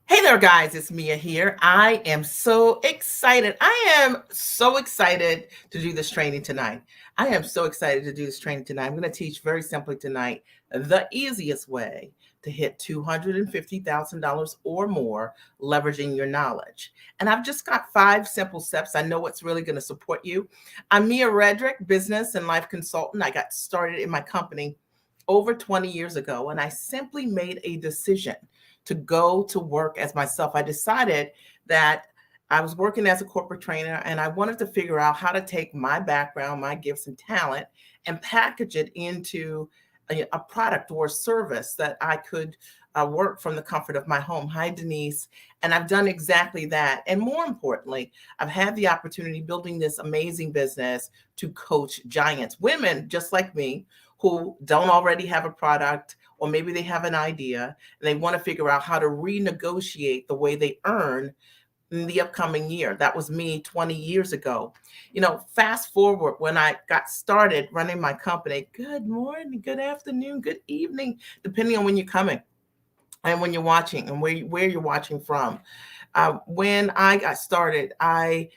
Hey there, guys. It's Mia here. I am so excited. To do this training tonight. I am so excited to do this training tonight. I'm going to teach very simply tonight the easiest way to hit $250,000 or more leveraging your knowledge. And I've just got 5 simple steps. I know it's really going to support you. I'm Mia Redrick, business and life consultant. I got started in my company over 20 years ago, and I simply made a decision to go to work as myself. I decided that I was working as a corporate trainer and I wanted to figure out how to take my background, my gifts and talent, and package it into a product or a service that I could work from the comfort of my home. Hi, Denise. And I've done exactly that. And more importantly, I've had the opportunity building this amazing business to coach giants, women just like me, who don't already have a product, or maybe they have an idea and they want to figure out how to renegotiate the way they earn in the upcoming year. That was me 20 years ago. Fast forward when I got started running my company. Good morning, good afternoon, good evening, depending on when you're coming and when you're watching and where you're watching from. When I got started, I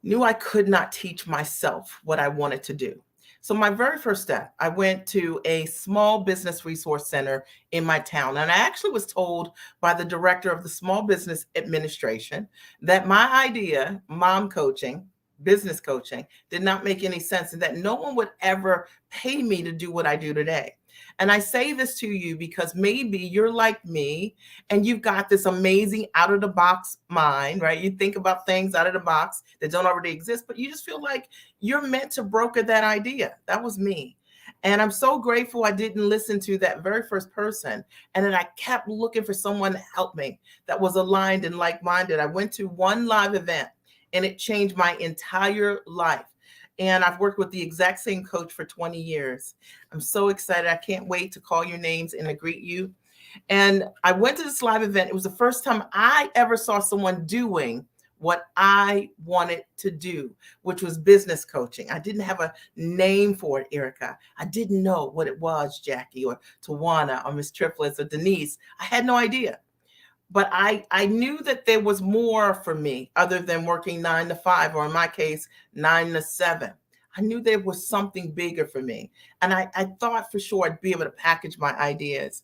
knew I could not teach myself what I wanted to do. So my very first step, I went to a small business resource center in my town. And I actually was told by the director of the Small Business Administration that my idea, mom coaching, business coaching, did not make any sense and that no one would ever pay me to do what I do today. And I say this to you because maybe you're like me and you've got this amazing out of the box mind, right? You think about things out of the box that don't already exist, but you just feel like you're meant to broker that idea. That was me. And I'm so grateful I didn't listen to that very first person. And then I kept looking for someone to help me that was aligned and like minded. I went to one live event and it changed my entire life. And I've worked with the exact same coach for 20 years. I'm so excited. I can't wait to call your names and to greet you. And I went to this live event. It was the first time I ever saw someone doing what I wanted to do, which was business coaching. I didn't have a name for it, Erica. I didn't know what it was, Jackie or Tawana or Miss Triplets or Denise. I had no idea. But I knew that there was more for me other than working 9 to 5, or in my case, 9 to 7. I knew there was something bigger for me. And I thought for sure I'd be able to package my ideas.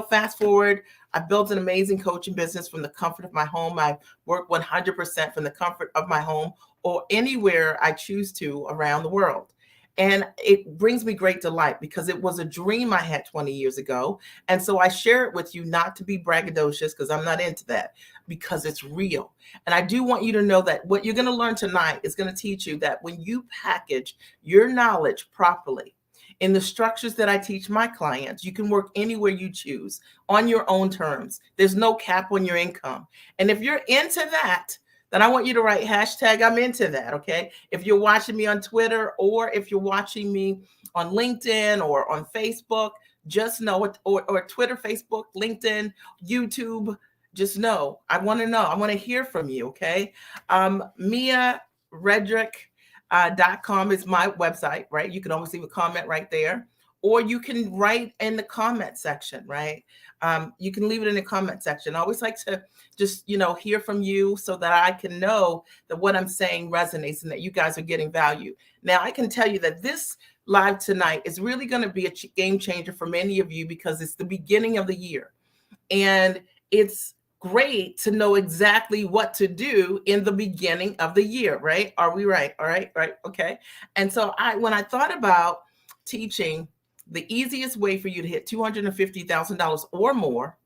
Fast forward, I built an amazing coaching business from the comfort of my home. I work 100% from the comfort of my home or anywhere I choose to around the world. And it brings me great delight because it was a dream I had 20 years ago. And so I share it with you, not to be braggadocious, because I'm not into that, because it's real. And I do want you to know that what you're going to learn tonight is going to teach you that when you package your knowledge properly in the structures that I teach my clients, you can work anywhere you choose on your own terms. There's no cap on your income. And if you're into that, then I want you to write hashtag I'm into that, okay? If you're watching me on Twitter or if you're watching me on LinkedIn or on Facebook, just know it, or Twitter, Facebook, LinkedIn, YouTube, just know. I want to know. I want to hear from you, okay? Mia Redrick. .com is my website, right? You can always leave a comment right there, or you can write in the comment section, right? You can leave it in the comment section. I always like to just, hear from you so that I can know that what I'm saying resonates and that you guys are getting value. Now, I can tell you that this live tonight is really going to be a game changer for many of you because it's the beginning of the year. And it's great to know exactly what to do in the beginning of the year, right? Are we right? All right, right, okay. And so when I thought about teaching the easiest way for you to hit $250,000 or more,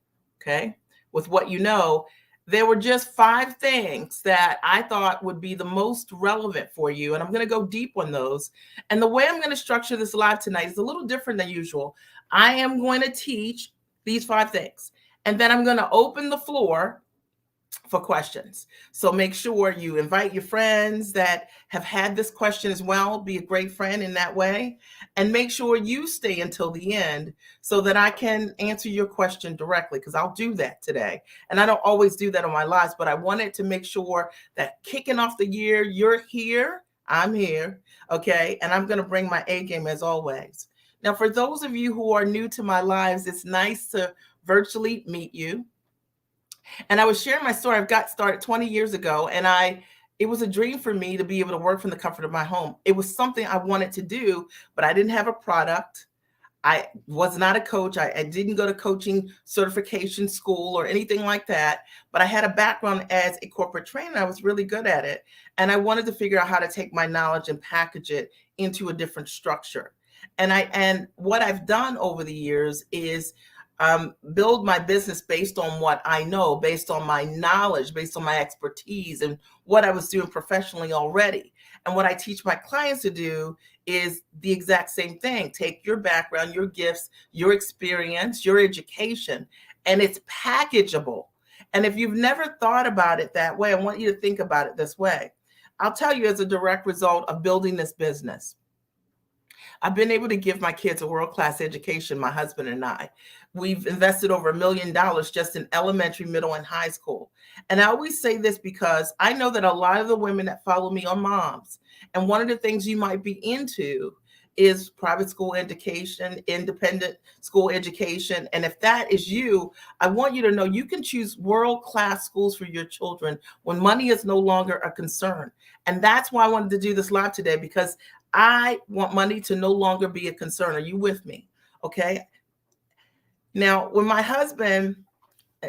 okay, with what you know, there were just 5 things that I thought would be the most relevant for you. And I'm going to go deep on those. And the way I'm going to structure this live tonight is a little different than usual. I am going to teach these 5 things. And then I'm going to open the floor for questions. So make sure you invite your friends that have had this question as well. Be a great friend in that way. And make sure you stay until the end so that I can answer your question directly, because I'll do that today. And I don't always do that on my lives, but I wanted to make sure that kicking off the year, you're here, I'm here, okay? And I'm going to bring my A game as always. Now, for those of you who are new to my lives, it's nice to virtually meet you. And I was sharing my story. I've got started 20 years ago, and it was a dream for me to be able to work from the comfort of my home. It was something I wanted to do, but I didn't have a product. I was not a coach. I didn't go to coaching certification school or anything like that, but I had a background as a corporate trainer. I was really good at it. And I wanted to figure out how to take my knowledge and package it into a different structure. And what I've done over the years is build my business based on what I know, based on my knowledge, based on my expertise and what I was doing professionally already. And what I teach my clients to do is the exact same thing. Take your background, your gifts, your experience, your education, and it's packageable. And if you've never thought about it that way, I want you to think about it this way. I'll tell you, as a direct result of building this business, I've been able to give my kids a world-class education, my husband and I. We've invested over $1 million just in elementary, middle, and high school. And I always say this because I know that a lot of the women that follow me are moms. And one of the things you might be into is private school education, independent school education. And if that is you, I want you to know you can choose world-class schools for your children when money is no longer a concern. And that's why I wanted to do this live today, because I want money to no longer be a concern. Are you with me? Okay. Now, when my husband,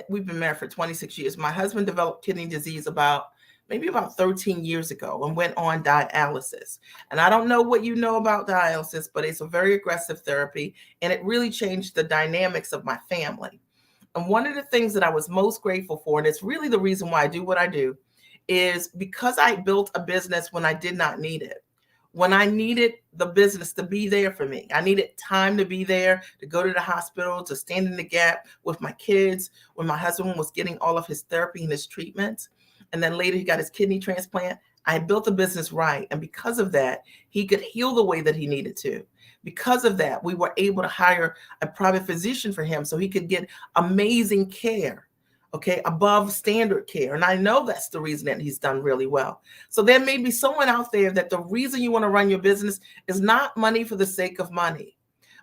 we've been married for 26 years, my husband developed kidney disease maybe about 13 years ago and went on dialysis. And I don't know what you know about dialysis, but it's a very aggressive therapy, and it really changed the dynamics of my family. And one of the things that I was most grateful for, and it's really the reason why I do what I do, is because I built a business when I did not need it. When I needed the business to be there for me, I needed time to be there, to go to the hospital, to stand in the gap with my kids, when my husband was getting all of his therapy and his treatments. And then later he got his kidney transplant. I built the business right. And because of that, he could heal the way that he needed to. Because of that, we were able to hire a private physician for him so he could get amazing care. Okay, above standard care. And I know that's the reason that he's done really well. So there may be someone out there that the reason you want to run your business is not money for the sake of money,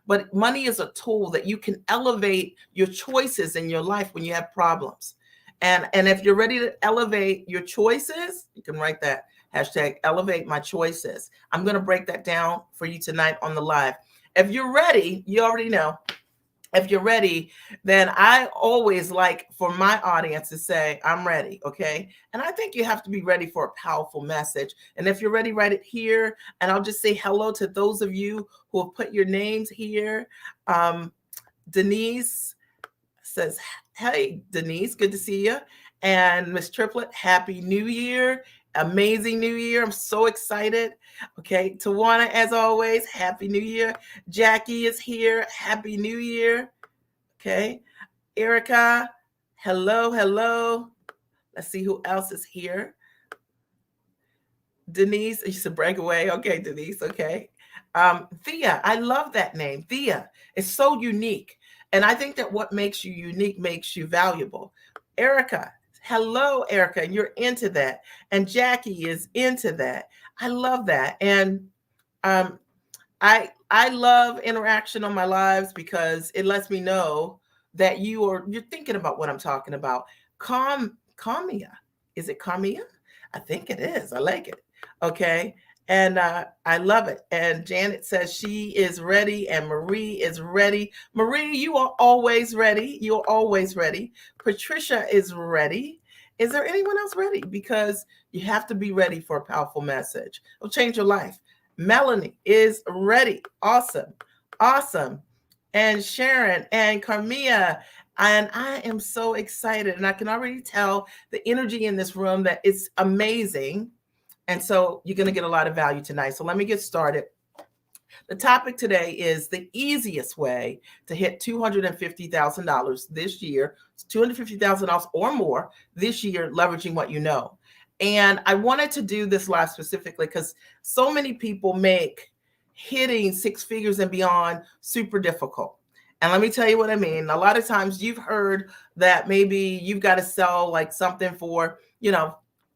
but money is a tool that you can elevate your choices in your life when you have problems. And if you're ready to elevate your choices, you can write that hashtag elevate my choices. I'm going to break that down for you tonight on the live. If you're ready, you already know. If you're ready, then I always like for my audience to say, I'm ready, okay? And I think you have to be ready for a powerful message. And if you're ready, write it here. And I'll just say hello to those of you who have put your names here. Denise says, hey, Denise, good to see you. And Miss Triplet, Happy New Year. Amazing New Year. I'm so excited. Okay. Tawana, as always, Happy New Year. Jackie is here. Happy New Year. Okay. Erica, hello, hello. Let's see who else is here. Denise, you said break away. Okay, Denise. Okay. Thea, I love that name. Thea. It's so unique. And I think that what makes you unique makes you valuable. Erica, hello, Erica, and you're into that. And Jackie is into that. I love that. And I love interaction on my lives because it lets me know that you're thinking about what I'm talking about. Kamia. Is it Kamia? I think it is. I like it. Okay. And I love it. And Janet says she is ready, and Marie is ready. Marie, you are always ready. You're always ready. Patricia is ready. Is there anyone else ready? Because you have to be ready for a powerful message. It'll change your life. Melanie is ready. Awesome. Awesome. And Sharon and Carmia. And I am so excited. And I can already tell the energy in this room that it's amazing. And so you're going to get a lot of value tonight. So let me get started. The topic today is the easiest way to hit $250,000 this year, $250,000 or more this year, leveraging what you know. And I wanted to do this live specifically because so many people make hitting six figures and beyond super difficult. And let me tell you what I mean. A lot of times you've heard that maybe you've got to sell like something for,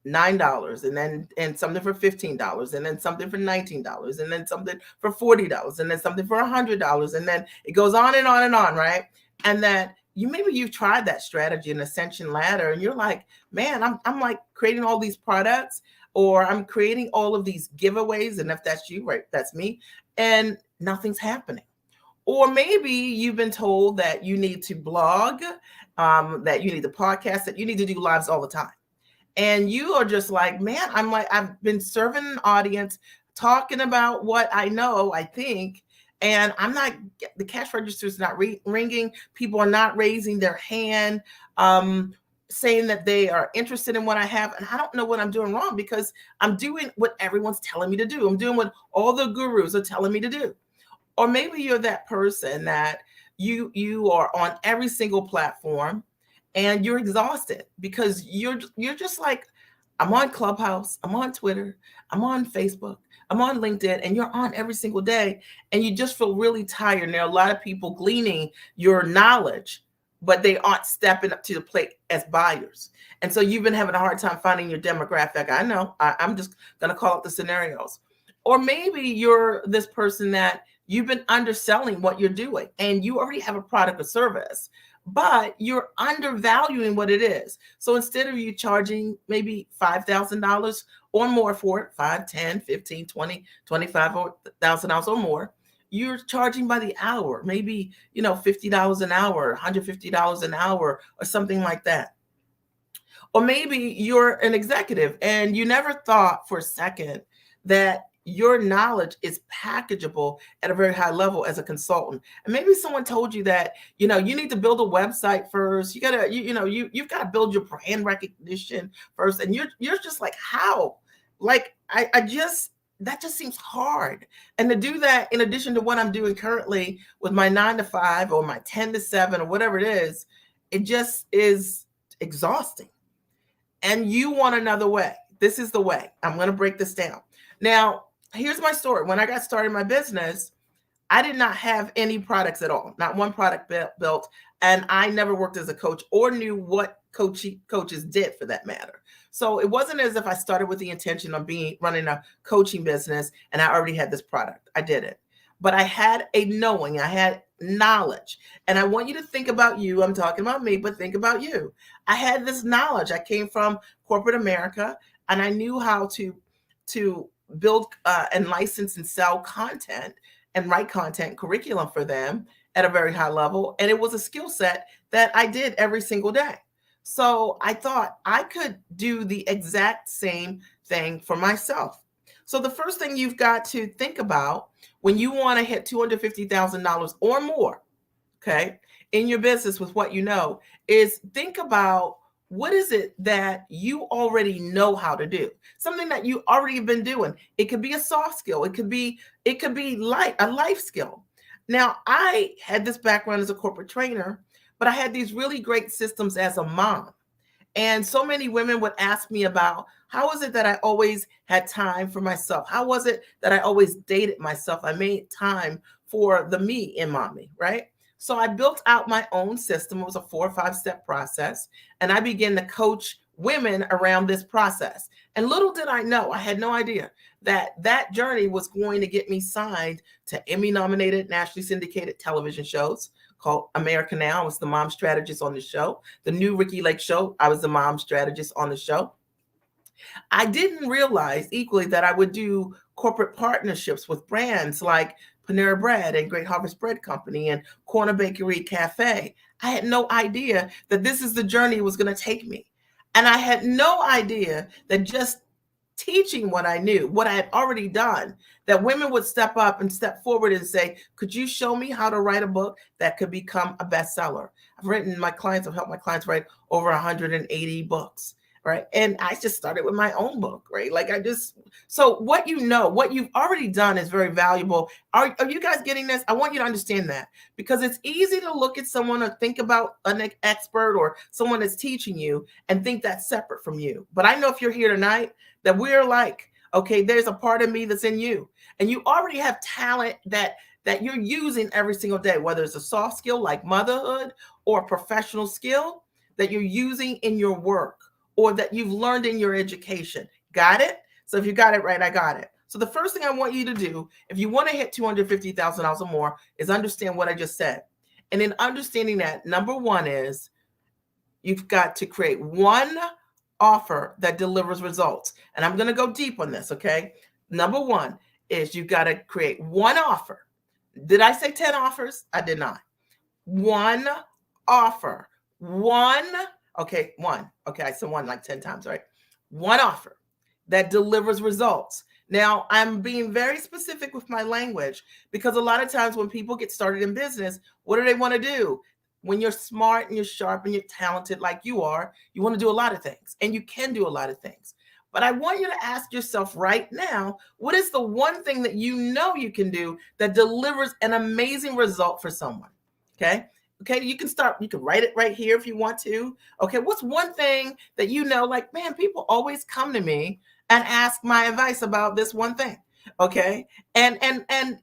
$9 and something for $15 and then something for $19 and then something for $40 and then something for $100 and then it goes on and on and on, right? And that maybe you've tried that strategy, an ascension ladder, and you're like, man, I'm like creating all these products, or I'm creating all of these giveaways. And if that's you, right, that's me, and nothing's happening. Or maybe you've been told that you need to blog, that you need to podcast, that you need to do lives all the time. And you are just like, man, I'm like, I've been serving an audience, talking about what I know, I think, and I'm not, the cash register is not ringing. People are not raising their hand, saying that they are interested in what I have. And I don't know what I'm doing wrong, because I'm doing what everyone's telling me to do. I'm doing what all the gurus are telling me to do. Or maybe you're that person that you are on every single platform and you're exhausted because you're just like, I'm on Clubhouse, I'm on Twitter, I'm on Facebook, I'm on LinkedIn, and you're on every single day, and you just feel really tired. And there are a lot of people gleaning your knowledge, but they aren't stepping up to the plate as buyers. And so you've been having a hard time finding your demographic. I know, I'm just going to call out the scenarios. Or maybe you're this person that you've been underselling what you're doing, and you already have a product or service, but you're undervaluing what it is. So instead of you charging maybe $5,000 or more for it, 5, 10, 15, 20, $25,000 or more, you're charging by the hour, maybe, $50 an hour, $150 an hour, or something like that. Or maybe you're an executive and you never thought for a second that your knowledge is packageable at a very high level as a consultant. And maybe someone told you that, you need to build a website first. You gotta, you've got to build your brand recognition first. And you're just like, how? Like, that just seems hard. And to do that, in addition to what I'm doing currently with my 9 to 5 or my 10 to 7 or whatever it is just is exhausting. And you want another way. This is the way. I'm going to break this down. Now, here's my story. When I got started in my business, I did not have any products at all, not one product built. And I never worked as a coach or knew what coaches did, for that matter. So it wasn't as if I started with the intention of running a coaching business and I already had this product. I didn't. But I had a knowing, I had knowledge. And I want you to think about you. I'm talking about me, but think about you. I had this knowledge. I came from corporate America, and I knew how to build and license and sell content and write content curriculum for them at a very high level. And it was a skill set that I did every single day. So I thought I could do the exact same thing for myself. So the first thing you've got to think about when you want to hit $250,000 or more, okay, in your business with what you know, is think about, what is it that you already know how to do? Something that you already have been doing. It could be a soft skill. It could be a life skill. Now, I had this background as a corporate trainer, but I had these really great systems as a mom. And so many women would ask me about, how was it that I always had time for myself? How was it that I always dated myself? I made time for the me in mommy, right? So I built out my own system. It was a 4 or 5 step process. And I began to coach women around this process. And little did I know, I had no idea that journey was going to get me signed to Emmy nominated, nationally syndicated television shows called America Now. I was the mom strategist on the show. The new Ricky Lake show, I was the mom strategist on the show. I didn't realize equally that I would do corporate partnerships with brands like Panera Bread and Great Harvest Bread Company and Corner Bakery Cafe. I had no idea that this is the journey it was going to take me. And I had no idea that just teaching what I knew, what I had already done, that women would step up and step forward and say, could you show me how to write a book that could become a bestseller? I've helped my clients write over 180 books. Right. And I just started with my own book, right? So what what you've already done is very valuable. Are you guys getting this? I want you to understand that, because it's easy to look at someone or think about an expert or someone that's teaching you and think that's separate from you. But I know if you're here tonight that we're like, okay, there's a part of me that's in you, and you already have talent that you're using every single day, whether it's a soft skill like motherhood or a professional skill that you're using in your work, or that you've learned in your education. Got it? So if you got it right, I got it. So the first thing I want you to do, if you want to hit $250,000 or more, is understand what I just said. And in understanding that, number one is you've got to create one offer that delivers results. And I'm going to go deep on this, okay? Number one is you've got to create one offer. Did I say 10 offers? I did not. One offer. One, okay, one. Okay, I said one like 10 times, right? One offer that delivers results. Now, I'm being very specific with my language because a lot of times when people get started in business, what do they want to do? When you're smart and you're sharp and you're talented like you are, you want to do a lot of things, and you can do a lot of things. But I want you to ask yourself right now, what is the one thing that you know you can do that delivers an amazing result for someone? Okay. Okay. You can start, you can write it right here if you want to. Okay. What's one thing that you know, like, man, people always come to me and ask my advice about this one thing. Okay. And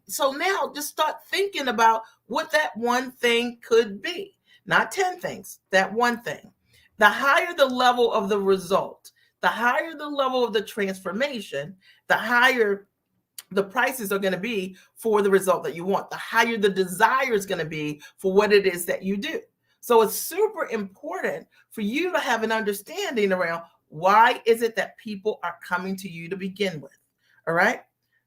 so now just start thinking about what that one thing could be. Not 10 things, that one thing. The higher the level of the result, the higher the level of the transformation, the higher the prices are going to be for the result that you want, the higher the desire is going to be for what it is that you do. So it's super important for you to have an understanding around why is it that people are coming to you to begin with. All right.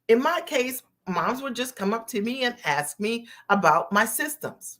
In my case, moms would just come up to me and ask me about my systems,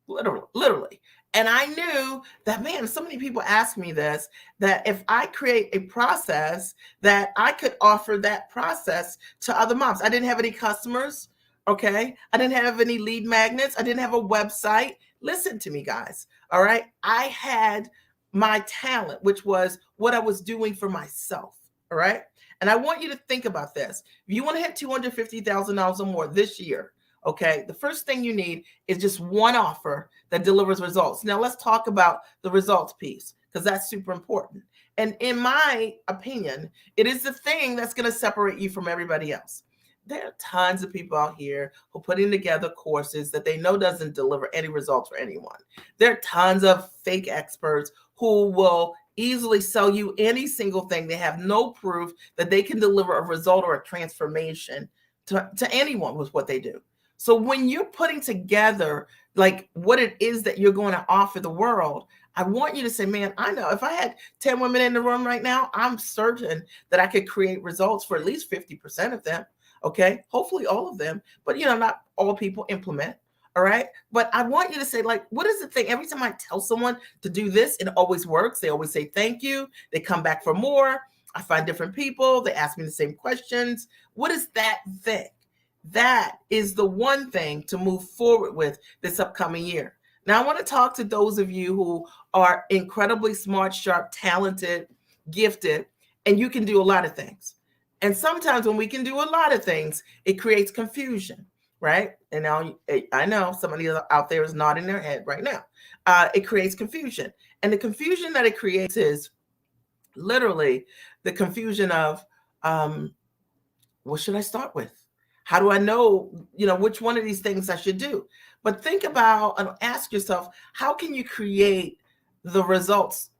literally. And I knew that, man, so many people ask me this, that if I create a process, that I could offer that process to other moms. I didn't have any customers. Okay. I didn't have any lead magnets. I didn't have a website. Listen to me, guys. All right. I had my talent, which was what I was doing for myself. All right. And I want you to think about this. If you want to hit $250,000 or more this year, okay, the first thing you need is just one offer that delivers results. Now let's talk about the results piece, because that's super important. And in my opinion, it is the thing that's going to separate you from everybody else. There are tons of people out here who are putting together courses that they know doesn't deliver any results for anyone. There are tons of fake experts who will easily sell you any single thing. They have no proof that they can deliver a result or a transformation to anyone with what they do. So when you're putting together like what it is that you're going to offer the world, I want you to say, man, I know if I had 10 women in the room right now, I'm certain that I could create results for at least 50% of them. Okay. Hopefully all of them, but not all people implement. All right. But I want you to say, like, what is the thing? Every time I tell someone to do this, it always works. They always say, thank you. They come back for more. I find different people. They ask me the same questions. What is that thing? That is the one thing to move forward with this upcoming year. Now, I want to talk to those of you who are incredibly smart, sharp, talented, gifted, and you can do a lot of things. And sometimes when we can do a lot of things, it creates confusion, right? And now I know somebody out there is nodding their head right now. It creates confusion. And the confusion that it creates is literally the confusion of, what should I start with? How do I know, which one of these things I should do? But think about and ask yourself, how can you create the results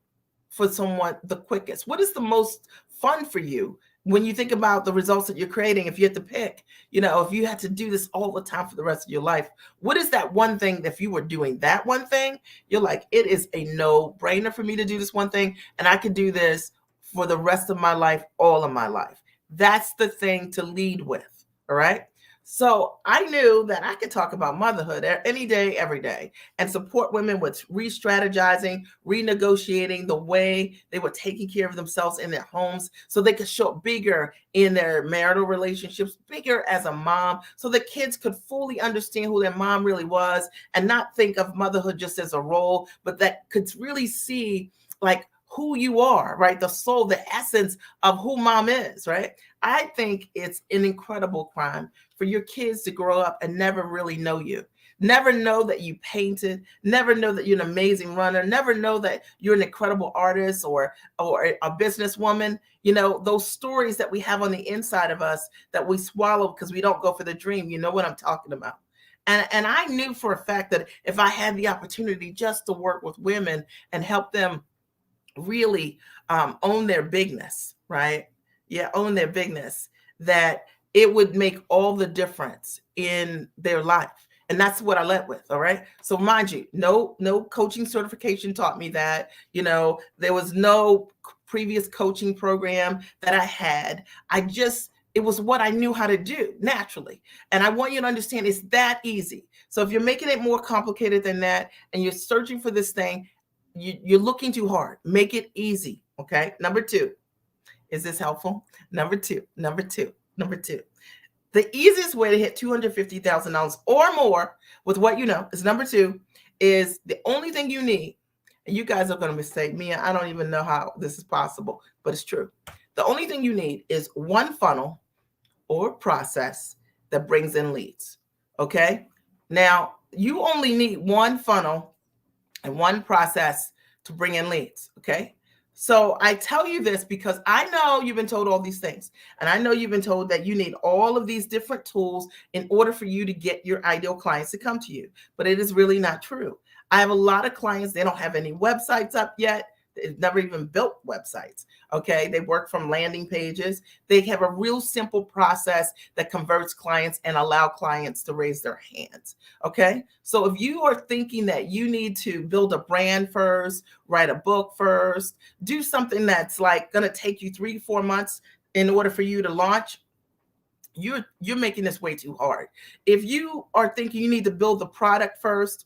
for someone the quickest? What is the most fun for you when you think about the results that you're creating? If you had to pick, if you had to do this all the time for the rest of your life, what is that one thing that if you were doing that one thing, you're like, it is a no-brainer for me to do this one thing, and I could do this for the rest of my life, all of my life. That's the thing to lead with. All right. So I knew that I could talk about motherhood any day, every day, and support women with re-strategizing, renegotiating the way they were taking care of themselves in their homes so they could show up bigger in their marital relationships, bigger as a mom, so the kids could fully understand who their mom really was and not think of motherhood just as a role, but that could really see like who you are, right? The soul, the essence of who mom is, right? I think it's an incredible crime for your kids to grow up and never really know you. Never know that you painted, never know that you're an amazing runner, never know that you're an incredible artist or a businesswoman. Those stories that we have on the inside of us that we swallow because we don't go for the dream. You know what I'm talking about. And I knew for a fact that if I had the opportunity just to work with women and help them really own their bigness, right? Yeah, own their bigness, that it would make all the difference in their life. And that's what I led with. All right. So mind you, no coaching certification taught me that. There was no previous coaching program that I had. It was what I knew how to do naturally. And I want you to understand it's that easy. So if you're making it more complicated than that and you're searching for this thing, you're looking too hard. Make it easy. Okay. Number two, is this helpful? Number two. The easiest way to hit $250,000 or more with what you know is number two, is the only thing you need. And you guys are going to say, Mia, I don't even know how this is possible, but it's true. The only thing you need is one funnel or process that brings in leads. Okay. Now, you only need one funnel and one process to bring in leads. Okay. So I tell you this because I know you've been told all these things. And I know you've been told that you need all of these different tools in order for you to get your ideal clients to come to you. But it is really not true. I have a lot of clients, they don't have any websites up yet. They've never even built websites. Okay. They work from landing pages. They have a real simple process that converts clients and allow clients to raise their hands. Okay. So if you are thinking that you need to build a brand first, write a book first, do something that's like going to take you 3 to 4 months in order for you to launch, you're making this way too hard. If you are thinking you need to build the product first,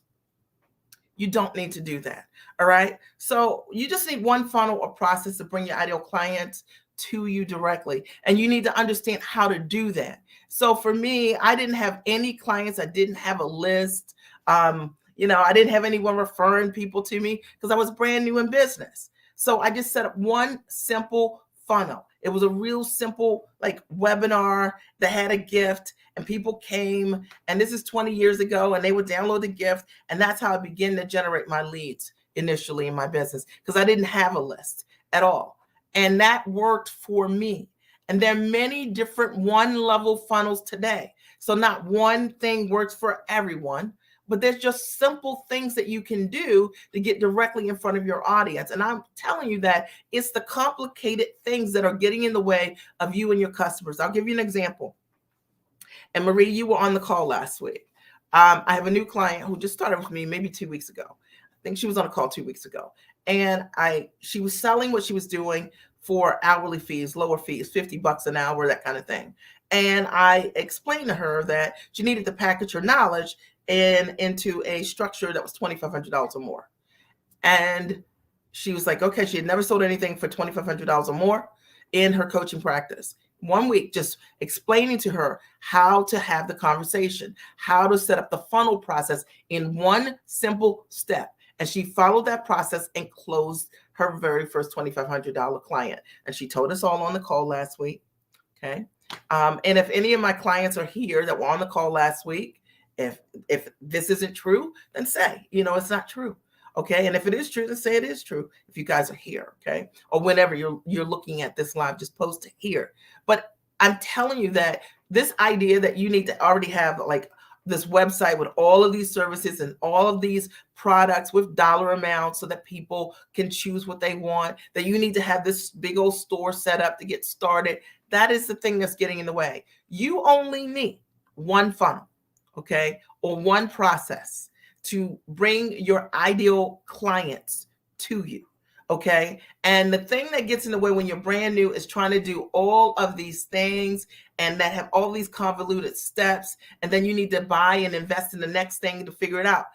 you don't need to do that. All right. So you just need one funnel or process to bring your ideal clients to you directly. And you need to understand how to do that. So for me, I didn't have any clients. I didn't have a list. I didn't have anyone referring people to me because I was brand new in business. So I just set up one simple funnel. It was a real simple webinar that had a gift, and people came, and this is 20 years ago, and they would download the gift. And that's how I began to generate my leads initially in my business, because I didn't have a list at all. And that worked for me. And there are many different one-level funnels today. So not one thing works for everyone, but there's just simple things that you can do to get directly in front of your audience. And I'm telling you that it's the complicated things that are getting in the way of you and your customers. I'll give you an example. And Marie, you were on the call last week. I have a new client who just started with me maybe 2 weeks ago. I think she was on a call 2 weeks ago. And she was selling what she was doing for hourly fees, lower fees, $50 an hour, that kind of thing. And I explained to her that she needed to package her knowledge into a structure that was $2,500 or more. And she was like, okay, she had never sold anything for $2,500 or more in her coaching practice. 1 week, just explaining to her how to have the conversation, how to set up the funnel process in one simple step. And she followed that process and closed her very first $2,500 client. And she told us all on the call last week. Okay. And if any of my clients are here that were on the call last week, if this isn't true, then say, it's not true. Okay. And if it is true, then say it is true. If you guys are here. Okay. Or whenever you're looking at this live, just post it here. But I'm telling you that this idea that you need to already have this website with all of these services and all of these products with dollar amounts so that people can choose what they want, that you need to have this big old store set up to get started. That is the thing that's getting in the way. You only need one funnel. Okay, or one process to bring your ideal clients to you. Okay, and the thing that gets in the way when you're brand new is trying to do all of these things and that have all these convoluted steps, and then you need to buy and invest in the next thing to figure it out.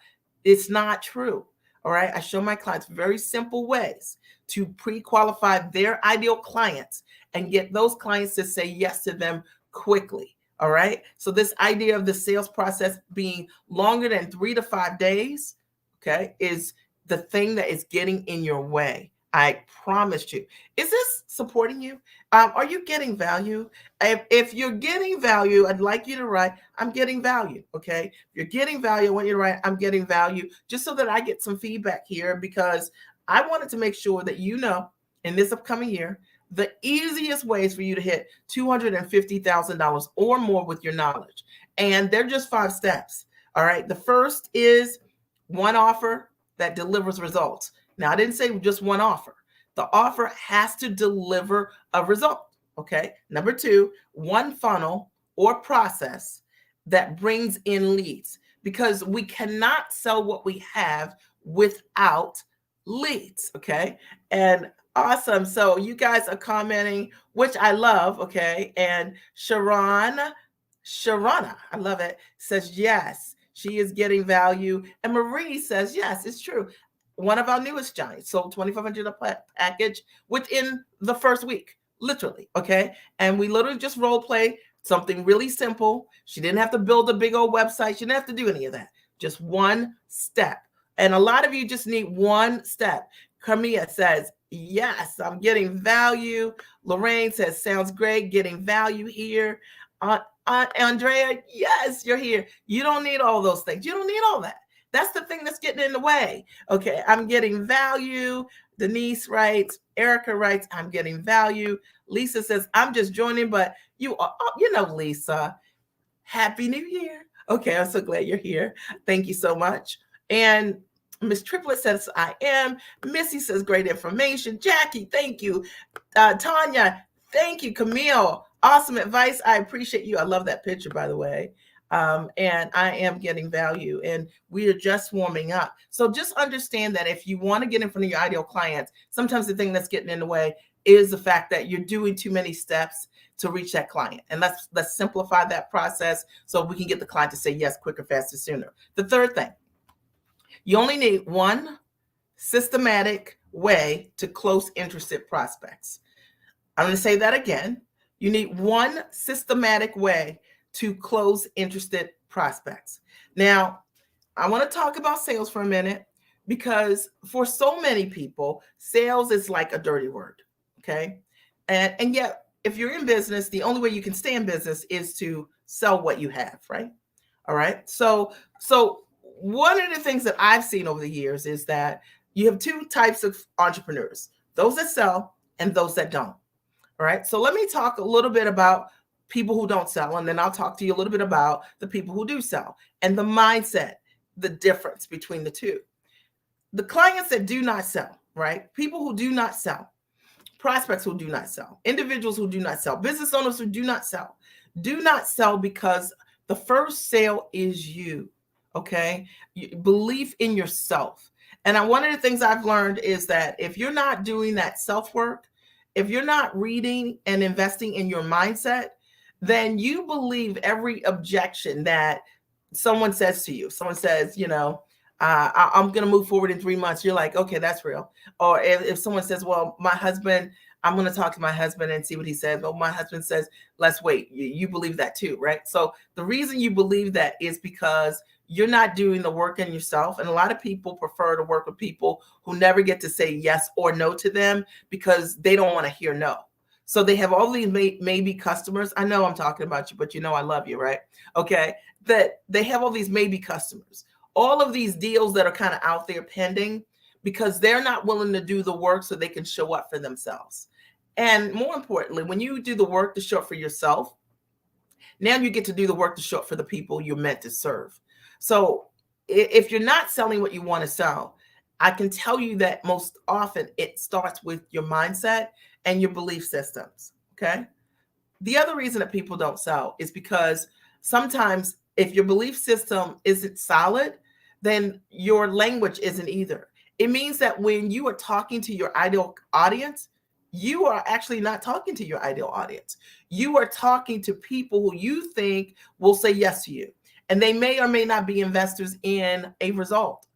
It's not true. All right, I show my clients very simple ways to pre-qualify their ideal clients and get those clients to say yes to them quickly. All right. So this idea of the sales process being longer than 3 to 5 days, okay, is the thing that is getting in your way. I promised you. Is this supporting you? Are you getting value? If you're getting value, I'd like you to write, I'm getting value. Okay. If you're getting value, I want you to write, I'm getting value, just so that I get some feedback here, because I wanted to make sure that in this upcoming year, the easiest ways for you to hit $250,000 or more with your knowledge. And they're just 5 steps. All right. The first is one offer that delivers results. Now, I didn't say just one offer. The offer has to deliver a result. Okay. Number 2, one funnel or process that brings in leads. because we cannot sell what we have without leads. Okay. And awesome. So you guys are commenting, which I love. Okay. And Sharana, I love it, says yes, she is getting value. And Marie says, yes, it's true. One of our newest giants sold $2,500 package within the first week, literally. Okay. And we literally just role play something really simple. She didn't have to build a big old website. She didn't have to do any of that. Just one step. And a lot of you just need one step. Camilla says, yes, I'm getting value. Lorraine says, sounds great, getting value here. Andrea, yes, you're here. You don't need all those things. You don't need all that. That's the thing that's getting in the way. Okay, I'm getting value. Denise writes, Erica writes, I'm getting value. Lisa says, I'm just joining, but you are, Lisa, Happy New Year. Okay, I'm so glad you're here. Thank you so much. And Miss Triplet says, I am. Missy says, great information. Jackie, thank you. Tanya, thank you. Camille, awesome advice. I appreciate you. I love that picture, by the way. And I am getting value, and we are just warming up. So just understand that if you want to get in front of your ideal clients, sometimes the thing that's getting in the way is the fact that you're doing too many steps to reach that client. And let's simplify that process so we can get the client to say yes quicker, faster, sooner. The third thing, you only need one systematic way to close interested prospects. I'm going to say that again. You need one systematic way to close interested prospects. Now, I want to talk about sales for a minute, because for so many people, sales is like a dirty word. Okay. And yet, if you're in business, the only way you can stay in business is to sell what you have, right? All right. So one of the things that I've seen over the years is that you have two types of entrepreneurs, those that sell and those that don't. All right. So let me talk a little bit about people who don't sell, and then I'll talk to you a little bit about the people who do sell and the mindset, the difference between the two. The clients that do not sell, right? People who do not sell, prospects who do not sell, individuals who do not sell, business owners who do not sell because the first sale is you. Okay. Belief in yourself. And one of the things I've learned is that if you're not doing that self-work, if you're not reading and investing in your mindset, then you believe every objection that someone says to you. Someone says, I'm going to move forward in 3 months. You're like, okay, that's real. Or if someone says, well, my husband, I'm going to talk to my husband and see what he says. Well, my husband says, let's wait. You believe that too, right? So the reason you believe that is because you're not doing the work in yourself. And a lot of people prefer to work with people who never get to say yes or no to them because they don't want to hear no. So they have all these maybe customers. I know I'm talking about you, but I love you, right? Okay. That they have all these maybe customers, all of these deals that are kind of out there pending because they're not willing to do the work so they can show up for themselves. And more importantly, when you do the work to show up for yourself, now you get to do the work to show up for the people you're meant to serve. So if you're not selling what you want to sell, I can tell you that most often it starts with your mindset and your belief systems. Okay. The other reason that people don't sell is because sometimes if your belief system isn't solid, then your language isn't either. It means that when you are talking to your ideal audience, you are actually not talking to your ideal audience. You are talking to people who you think will say yes to you. And they may or may not be investors in a result.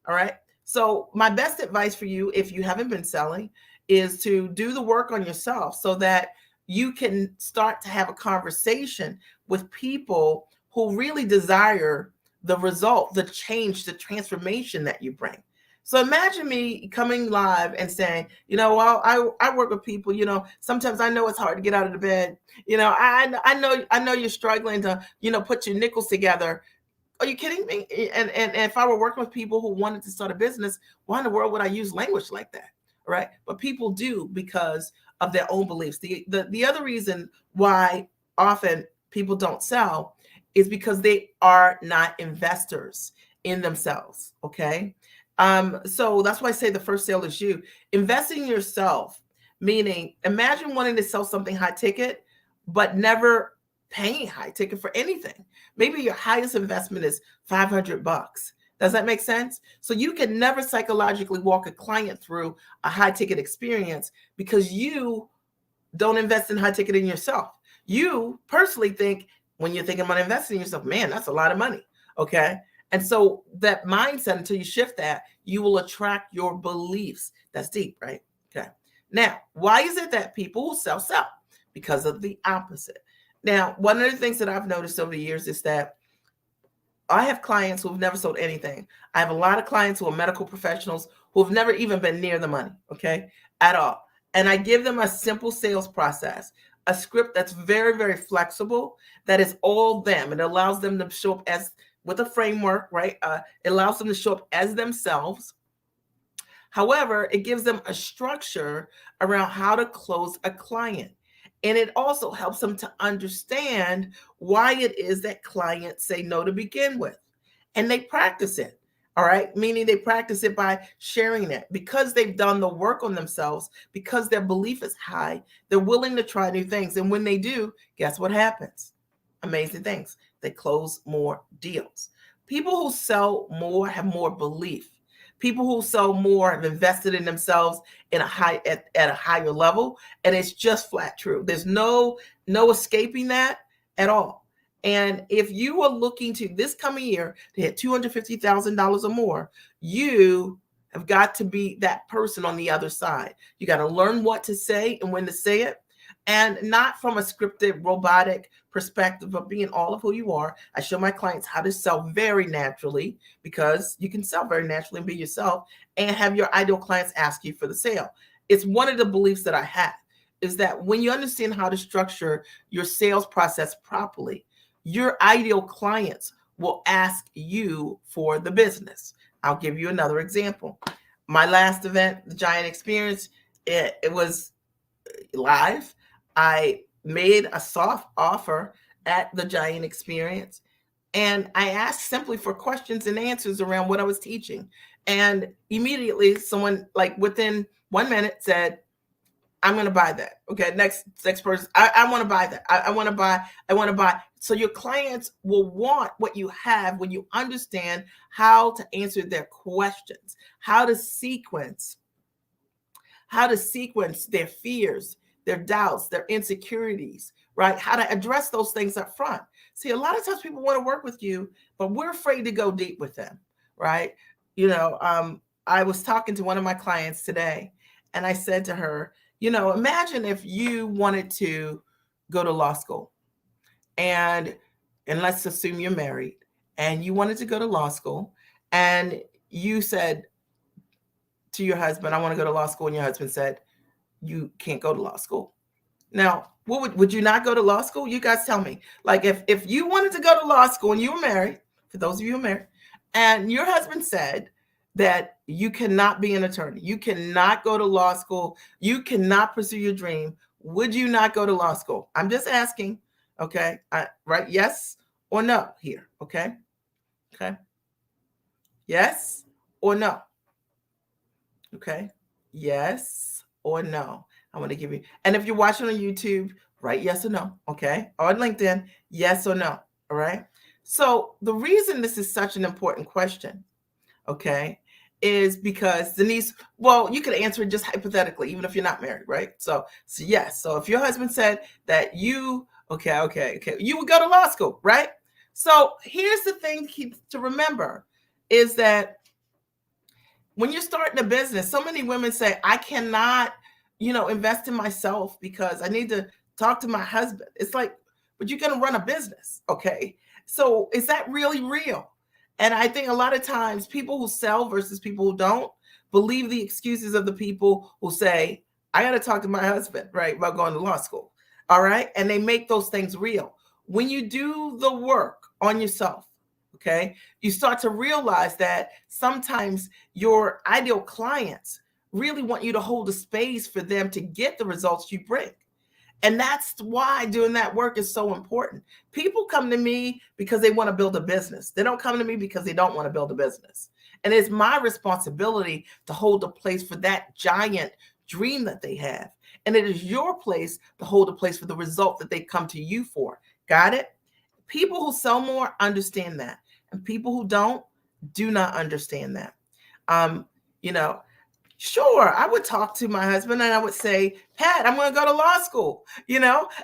All right. So my best advice for you, if you haven't been selling, is to do the work on yourself so that you can start to have a conversation with people who really desire the result, the change, the transformation that you bring. So imagine me coming live and saying, well, I work with people, sometimes I know it's hard to get out of the bed. I know you're struggling to, put your nickels together. Are you kidding me? And if I were working with people who wanted to start a business, why in the world would I use language like that? Right? But people do because of their own beliefs. The other reason why often people don't sell is because they are not investors in themselves. Okay. So that's why I say the first sale is you. Investing in yourself, meaning imagine wanting to sell something high ticket, but never paying high ticket for anything. Maybe your highest investment is $500. Does that make sense? So you can never psychologically walk a client through a high ticket experience because you don't invest in high ticket in yourself. You personally think when you're thinking about investing in yourself, man, that's a lot of money. Okay. And so that mindset, until you shift that, you will attract your beliefs. That's deep, right? Okay. Now, why is it that people sell? Because of the opposite. Now, one of the things that I've noticed over the years is that I have clients who've never sold anything. I have a lot of clients who are medical professionals who have never even been near the money, okay, at all. And I give them a simple sales process, a script that's very, very flexible, that is all them. It allows them to show up as with a framework, right? It allows them to show up as themselves. However, it gives them a structure around how to close a client. And it also helps them to understand why it is that clients say no to begin with. And they practice it. All right. Meaning they practice it by sharing it because they've done the work on themselves, because their belief is high. They're willing to try new things. And when they do, guess what happens? Amazing things. They close more deals. People who sell more have more belief. People who sell more have invested in themselves in at a higher level, and it's just flat true. There's no escaping that at all. And if you are looking to this coming year to hit $250,000 or more, you have got to be that person on the other side. You got to learn what to say and when to say it, and not from a scripted, robotic perspective, but being all of who you are. I show my clients how to sell very naturally, because you can sell very naturally and be yourself and have your ideal clients ask you for the sale. It's one of the beliefs that I have, is that when you understand how to structure your sales process properly, your ideal clients will ask you for the business. I'll give you another example. My last event, the Giant Experience, it was live. I made a soft offer at the Giant Experience, and I asked simply for questions and answers around what I was teaching. And immediately someone, like within 1 minute, said, I'm going to buy that. Okay. Next person. I want to buy that. I want to buy. So your clients will want what you have when you understand how to answer their questions, how to sequence their fears, their doubts, their insecurities, right? How to address those things up front. See, a lot of times people want to work with you, but we're afraid to go deep with them, right? I was talking to one of my clients today, and I said to her, imagine if you wanted to go to law school, and let's assume you're married, and you wanted to go to law school, and you said to your husband, I want to go to law school, and your husband said, you can't go to law school. Now, would you not go to law school? You guys tell me. Like if you wanted to go to law school and you were married, for those of you who are married, and your husband said that you cannot be an attorney, you cannot go to law school, you cannot pursue your dream, would you not go to law school? I'm just asking. Okay. Right? Yes or no here. Okay. Okay. Yes or no. Okay. Yes or no. I want to give you, and if you're watching on YouTube, write yes or no. Okay. Or on LinkedIn, yes or no. All right. So the reason this is such an important question, okay, is because Denise, well, you could answer it just hypothetically, even if you're not married, right? So yes. So if your husband said that you, okay, you would go to law school, right? So here's the thing to remember is that when you're starting a business, so many women say, I cannot, invest in myself because I need to talk to my husband. It's like, but you're going to run a business. Okay. So is that really real? And I think a lot of times people who sell versus people who don't believe the excuses of the people who say, I got to talk to my husband, right, about going to law school. All right. And they make those things real. When you do the work on yourself, okay, you start to realize that sometimes your ideal clients really want you to hold a space for them to get the results you bring. And that's why doing that work is so important. People come to me because they want to build a business. They don't come to me because they don't want to build a business. And it's my responsibility to hold a place for that giant dream that they have. And it is your place to hold a place for the result that they come to you for. Got it? People who sell more understand that, and people who don't do not understand that. Um, you know, sure, I would talk to my husband and I would say, Pat, I'm going to go to law school,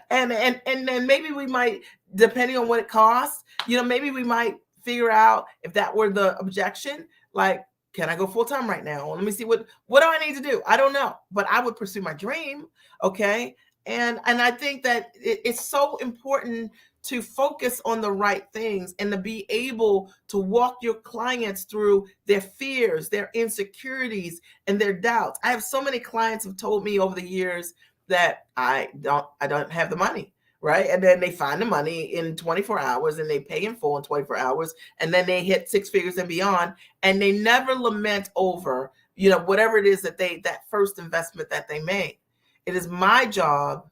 and then maybe we might, depending on what it costs, maybe we might figure out if that were the objection, like, can I go full time right now? Let me see what do I need to do? I don't know, but I would pursue my dream. Okay. And I think that it's so important to focus on the right things and to be able to walk your clients through their fears, their insecurities, and their doubts. I have so many clients who've told me over the years that I don't have the money, right? And then they find the money in 24 hours and they pay in full in 24 hours, and then they hit six figures and beyond, and they never lament over, whatever it is that first investment that they made. It is my job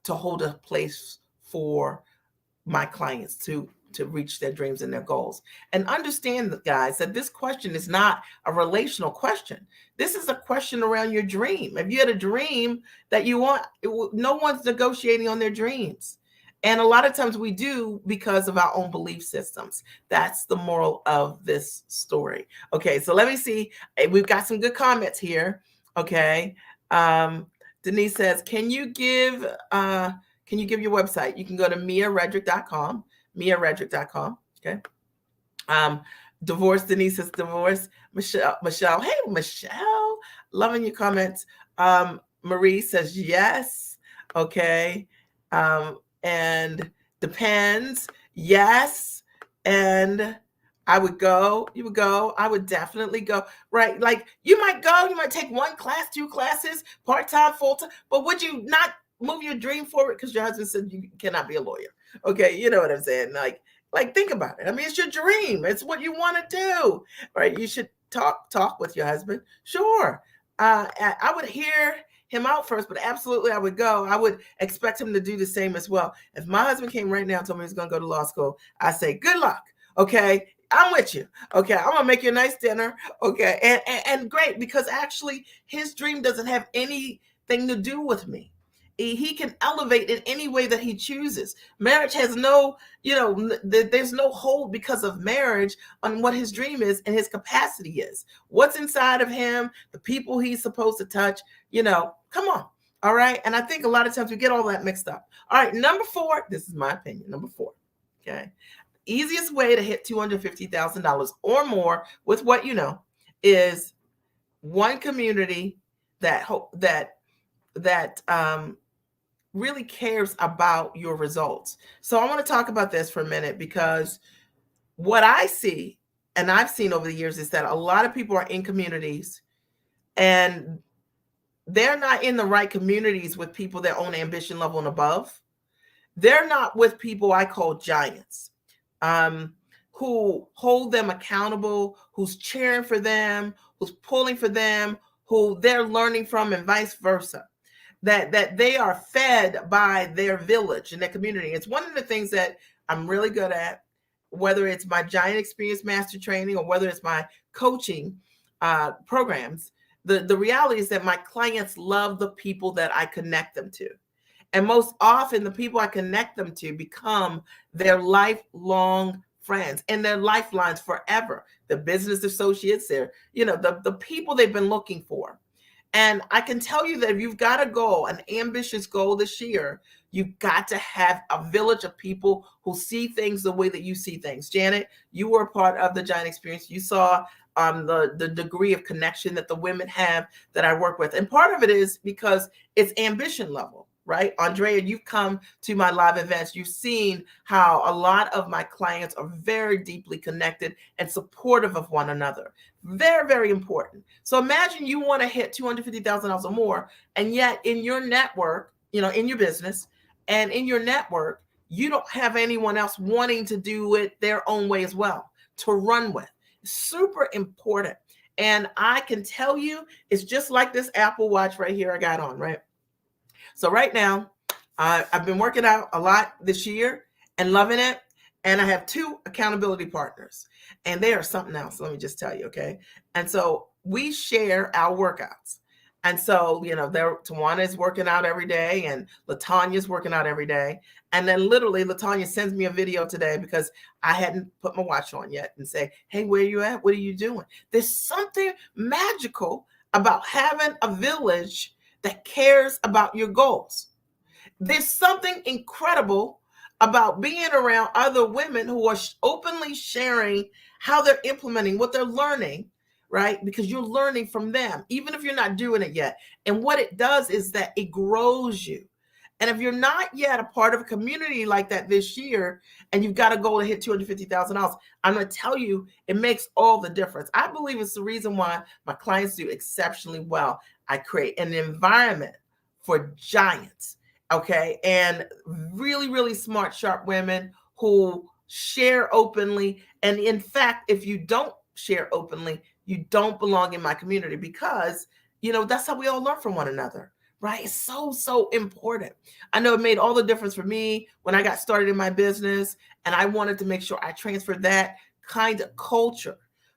to hold a place for my clients to reach their dreams and their goals. And understand, guys, that this question is not a relational question. This is a question around your dream. If you had a dream that you want, no one's negotiating on their dreams. And a lot of times we do because of our own belief systems. That's the moral of this story. Okay, so let me see. We've got some good comments here. Okay. Denise says, can you give your website? You can go to miaredrick.com, miaredrick.com. Okay. Divorce, Denise says divorce. Michelle, hey, Michelle, loving your comments. Marie says yes. Okay. And depends. Yes. And I would go, you would go, I would definitely go, right? Like you might take one class, two classes, part-time, full-time, but would you not move your dream forward because your husband said you cannot be a lawyer? Okay, you know what I'm saying? Like think about it. I mean, it's your dream. It's what you want to do, right? You should talk with your husband. Sure. I would hear him out first, but absolutely I would go. I would expect him to do the same as well. If my husband came right now and told me he's going to go to law school, I say, good luck. Okay. I'm with you. Okay. I'm going to make you a nice dinner. Okay. And great, because actually his dream doesn't have anything to do with me. He can elevate in any way that he chooses. Marriage has no, there's no hold because of marriage on what his dream is and his capacity is. What's inside of him, the people he's supposed to touch, come on. All right. And I think a lot of times we get all that mixed up. All right. Number 4, this is my opinion. Number 4. Okay. Easiest way to hit $250,000 or more with what you know is one community that really cares about your results. So I want to talk about this for a minute, because what I see and I've seen over the years is that a lot of people are in communities and they're not in the right communities with people that own ambition level and above. They're not with people I call giants, who hold them accountable, who's cheering for them, who's pulling for them, who they're learning from, and vice versa. That they are fed by their village and their community. It's one of the things that I'm really good at, whether it's my Giant Experience Master Training or whether it's my coaching programs. The reality is that my clients love the people that I connect them to. And most often the people I connect them to become their lifelong friends and their lifelines forever. The business associates, the people they've been looking for. And I can tell you that if you've got a goal, an ambitious goal this year, you've got to have a village of people who see things the way that you see things. Janet, you were a part of the Giant Experience. You saw the degree of connection that the women have that I work with. And part of it is because it's ambition level, right? Andrea, you've come to my live events. You've seen how a lot of my clients are very deeply connected and supportive of one another. Very, very important. So imagine you want to hit $250,000 or more, and yet in your network, in your business and in your network, you don't have anyone else wanting to do it their own way as well, to run with. Super important. And I can tell you, it's just like this Apple Watch right here I got on, right? So right now, I've been working out a lot this year and loving it. And I have 2 accountability partners, and they are something else. Let me just tell you. Okay. And so we share our workouts. And so, Tawana is working out every day and Latanya's working out every day. And then literally Latanya sends me a video today because I hadn't put my watch on yet and say, hey, where are you at? What are you doing? There's something magical about having a village that cares about your goals. There's something incredible about being around other women who are openly sharing how they're implementing what they're learning, right? Because you're learning from them, even if you're not doing it yet. And what it does is that it grows you. And if you're not yet a part of a community like that this year, and you've got a goal to hit $250,000, I'm going to tell you, it makes all the difference. I believe it's the reason why my clients do exceptionally well. I create an environment for giants, okay? And really, really smart, sharp women who share openly. And in fact, if you don't share openly, you don't belong in my community, because, that's how we all learn from one another, right? It's so, so important. I know it made all the difference for me when I got started in my business, and I wanted to make sure I transferred that kind of culture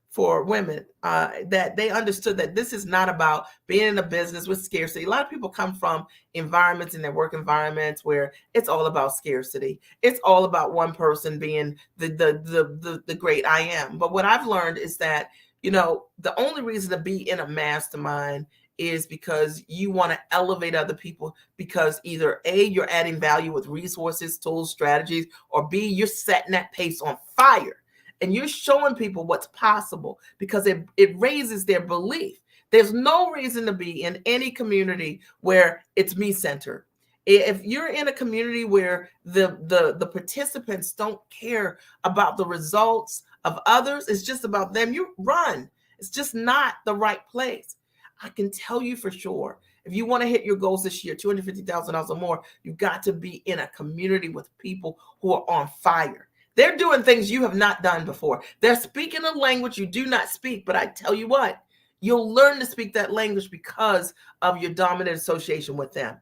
for women, that they understood that this is not about being in a business with scarcity. A lot of people come from environments, in their work environments, where it's all about scarcity. It's all about one person being the great I am. But what I've learned is that, the only reason to be in a mastermind is because you want to elevate other people, because either A, you're adding value with resources, tools, strategies, or B, you're setting that pace on fire. And you're showing people what's possible, because it raises their belief. There's no reason to be in any community where it's me centered. If you're in a community where the participants don't care about the results of others, it's just about them, you run. It's just not the right place. I can tell you for sure, if you want to hit your goals this year, $250,000 or more, you've got to be in a community with people who are on fire. They're doing things you have not done before. They're speaking a language you do not speak, but I tell you what, you'll learn to speak that language because of your dominant association with them.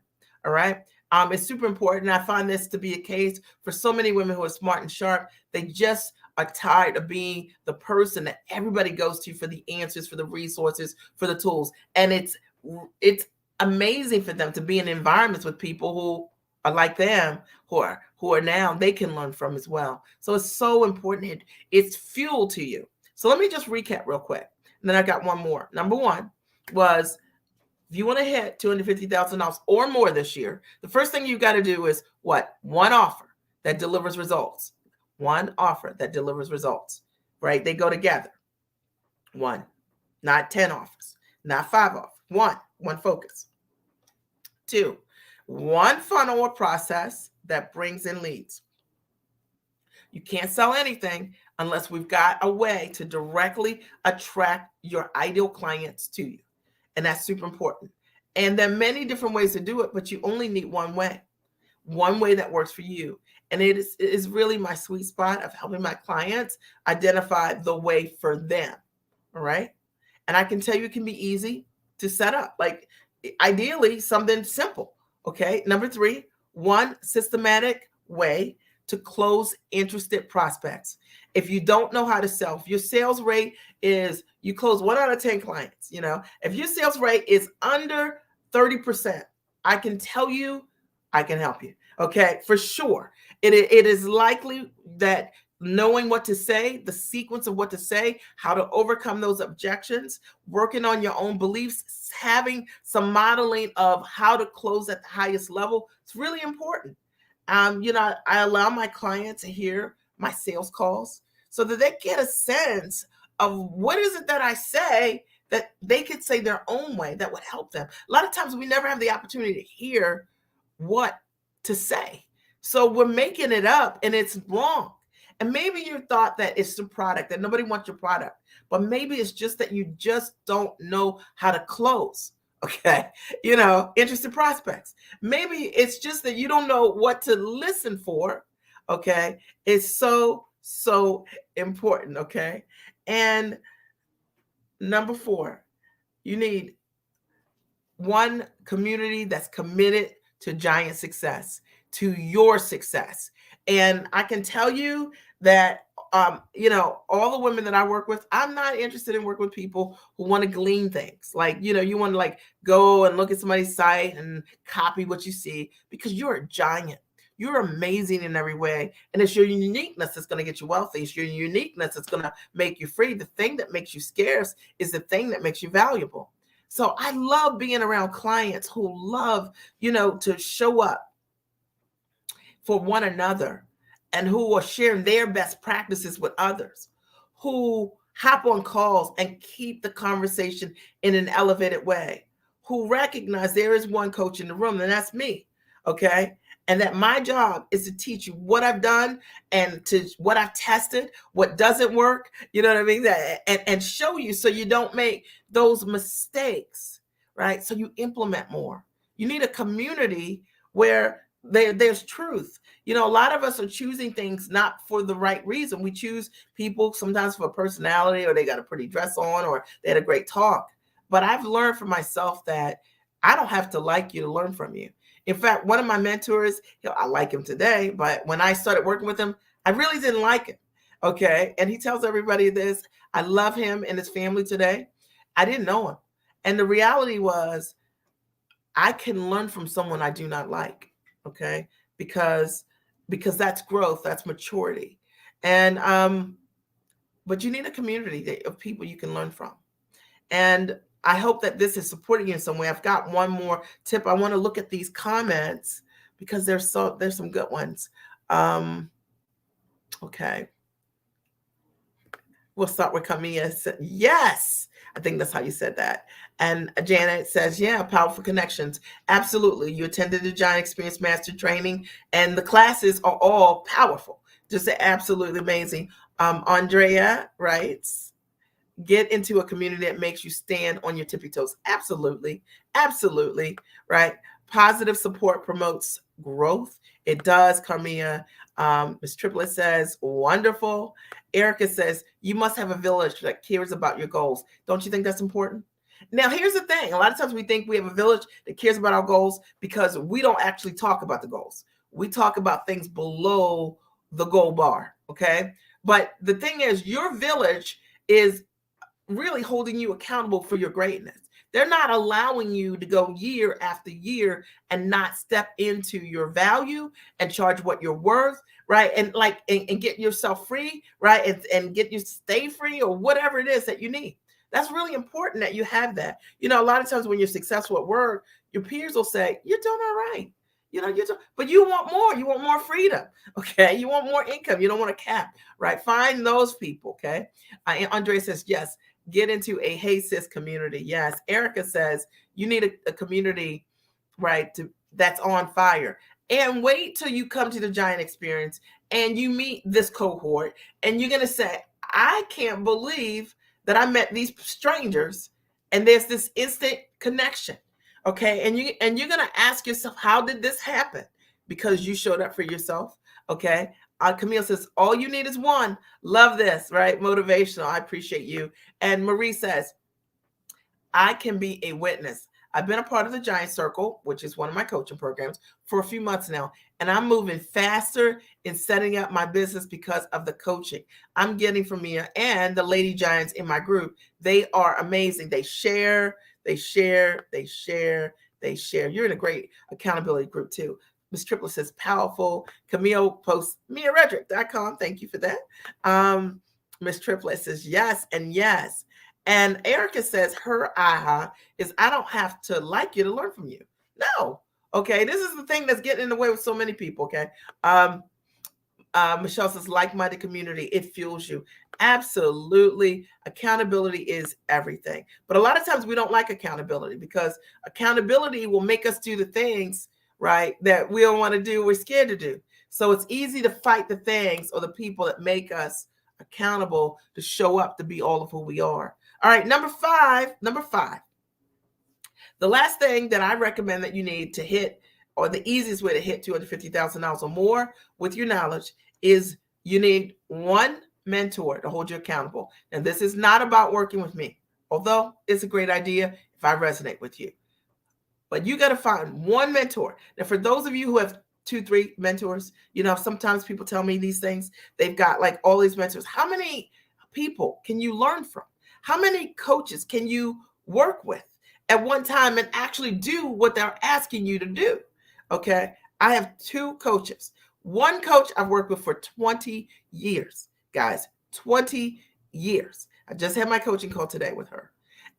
All right. It's super important. I find this to be a case for so many women who are smart and sharp. They just are tired of being the person that everybody goes to for the answers, for the resources, for the tools. And it's amazing for them to be in environments with people who are like them, who are now they can learn from as well. So it's so important. It's fuel to you. So let me just recap real quick. And then I got one more. Number one was, if you want to hit $250,000 or more this year, the first thing you got to do is what? One offer that delivers results. One offer that delivers results, right? They go together. One, not 10 offers, not 5 offers. One focus. 2, one funnel or process that brings in leads. You can't sell anything unless we've got a way to directly attract your ideal clients to you. And that's super important. And there are many different ways to do it, but you only need one way that works for you. And it is really my sweet spot of helping my clients identify the way for them. All right. And I can tell you it can be easy to set up, like ideally something simple. Okay. Number 3, one systematic way to close interested prospects. If you don't know how to sell, if your sales rate is, you close 1 out of 10 clients, if your sales rate is under 30%, I can tell you, I can help you. Okay. For sure. It is likely that knowing what to say, the sequence of what to say, how to overcome those objections, working on your own beliefs, having some modeling of how to close at the highest level, it's really important. I allow my clients to hear my sales calls so that they get a sense of what is it that I say that they could say their own way that would help them. A lot of times we never have the opportunity to hear what to say. So we're making it up and it's wrong. And maybe you thought that it's the product, that nobody wants your product, but maybe it's just that you just don't know how to close. Okay. Interested prospects. Maybe it's just that you don't know what to listen for. Okay. It's so, so important. Okay. And number 4, you need one community that's committed to giant success, to your success. And I can tell you that all the women that I work with, I'm not interested in working with people who want to glean things. Like, you want to like go and look at somebody's site and copy what you see, because you're a giant. You're amazing in every way. And it's your uniqueness that's going to get you wealthy. It's your uniqueness that's going to make you free. The thing that makes you scarce is the thing that makes you valuable. So I love being around clients who love, to show up for one another, and who are sharing their best practices with others, who hop on calls and keep the conversation in an elevated way, who recognize there is one coach in the room, and that's me. Okay. And that my job is to teach you what I've done and to what I've tested, what doesn't work, you know what I mean? And show you so you don't make those mistakes, right? So you implement more. You need a community where there's truth. A lot of us are choosing things not for the right reason. We choose people sometimes for personality, or they got a pretty dress on, or they had a great talk. But I've learned for myself that I don't have to like you to learn from you. In fact, one of my mentors, I like him today, but when I started working with him, I really didn't like him. Okay. And he tells everybody this. I love him and his family today. I didn't know him. And the reality was, I can learn from someone I do not like. Okay. Because that's growth, that's maturity. And but you need a community of people you can learn from. And I hope that this is supporting you in some way. I've got one more tip. I want to look at these comments because there's some good ones. Okay. We'll start with Camilla. Yes, I think that's how you said that. And Janet says, yeah, powerful connections. Absolutely. You attended the Giant Experience Master Training, and the classes are all powerful. Just absolutely amazing. Andrea writes, get into a community that makes you stand on your tippy toes. Absolutely. Absolutely. Right. Positive support promotes growth. It does, Carmia. Ms. Triplet says, wonderful. Erica says, you must have a village that cares about your goals. Don't you think that's important? Now, here's the thing. A lot of times we think we have a village that cares about our goals because we don't actually talk about the goals. We talk about things below the goal bar. Okay. But the thing is, your village is really holding you accountable for your greatness. They're not allowing you to go year after year and not step into your value and charge what you're worth, right? And and get yourself free, right? And get you stay free, or whatever it is that you need. That's really important that you have that. A lot of times when you're successful at work, your peers will say, you're doing all right. But you want more. You want more freedom. Okay. You want more income. You don't want a cap, right? Find those people. Okay. Andre says, yes, get into a Hey Sis community. Yes. Erica says you need a community, right, that's on fire. And wait till you come to the Giant Experience and you meet this cohort, and you're going to say, I can't believe that I met these strangers, and there's this instant connection. Okay. And you're going to ask yourself, how did this happen? Because you showed up for yourself. Okay. Camille says, all you need is one. Love this, right? Motivational. I appreciate you. And Marie says, I can be a witness. I've been a part of the Giant Circle, which is one of my coaching programs, for a few months now, and I'm moving faster in setting up my business because of the coaching I'm getting from Mia and the Lady Giants in my group. They are amazing. They share. You're in a great accountability group too. Ms. Triplet says, powerful. Camille posts MiaRedrick.com. Thank you for that. Ms. Triplet says, yes and yes. And Erica says her aha is, I don't have to like you to learn from you. No. Okay. This is the thing that's getting in the way with so many people. Okay. Michelle says, like-minded community, it fuels you. Absolutely. Accountability is everything. But a lot of times we don't like accountability because accountability will make us do the things, right, that we don't want to do, we're scared to do. So it's easy to fight the things or the people that make us accountable to show up to be all of who we are. All right, number five. The last thing that I recommend that you need to hit, or the easiest way to hit $250,000 or more with your knowledge, is you need one mentor to hold you accountable. And this is not about working with me, although it's a great idea if I resonate with you. But you got to find one mentor. Now, for those of you who have 2, 3 mentors. Sometimes people tell me these things. They've got like all these mentors. How many people can you learn from? How many coaches can you work with at one time and actually do what they're asking you to do? Okay. I have 2 coaches. One coach I've worked with for 20 years, guys, 20 years. I just had my coaching call today with her,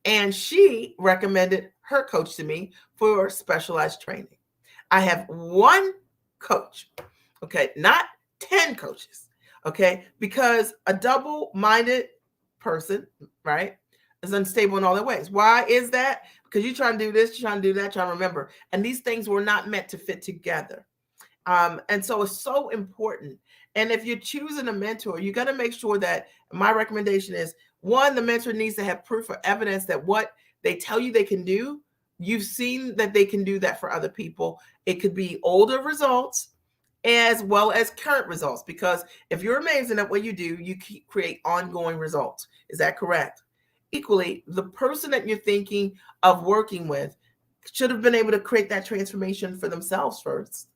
and she recommended her coach to me for specialized training. I have one coach, okay, not 10 coaches, okay, because a double-minded person, right, is unstable in all their ways. Why is that? Because you're trying to do this, you're trying to do that, trying to remember. And these things were not meant to fit together. And so it's so important. And if you're choosing a mentor, you got to make sure that my recommendation is, one, the mentor needs to have proof or evidence that what they tell you they can do, you've seen that they can do that for other people. It could be older results as well as current results, because if you're amazing at what you do, you create ongoing results. Is that correct? Equally, the person that you're thinking of working with should have been able to create that transformation for themselves first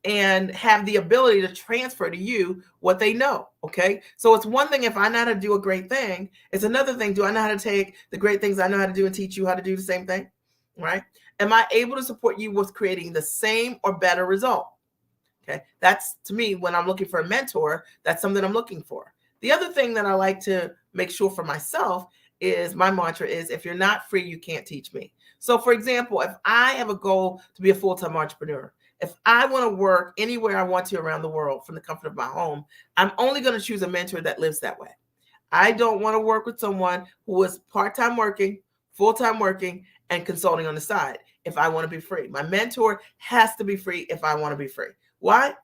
and have the ability to transfer to you what they know. Okay. So it's one thing if I know how to do a great thing. It's another thing, do I know how to take the great things I know how to do and teach you how to do the same thing? Right. Am I able to support you with creating the same or better result? Okay. That's, to me, when I'm looking for a mentor, that's something I'm looking for. The other thing that I like to make sure for myself is, my mantra is, if you're not free, you can't teach me. So for example, if I have a goal to be a full-time entrepreneur, if I want to work anywhere I want to around the world from the comfort of my home, I'm only going to choose a mentor that lives that way. I don't want to work with someone who is part-time working, full-time working, and consulting on the side if I want to be free. My mentor has to be free if I want to be free. Why?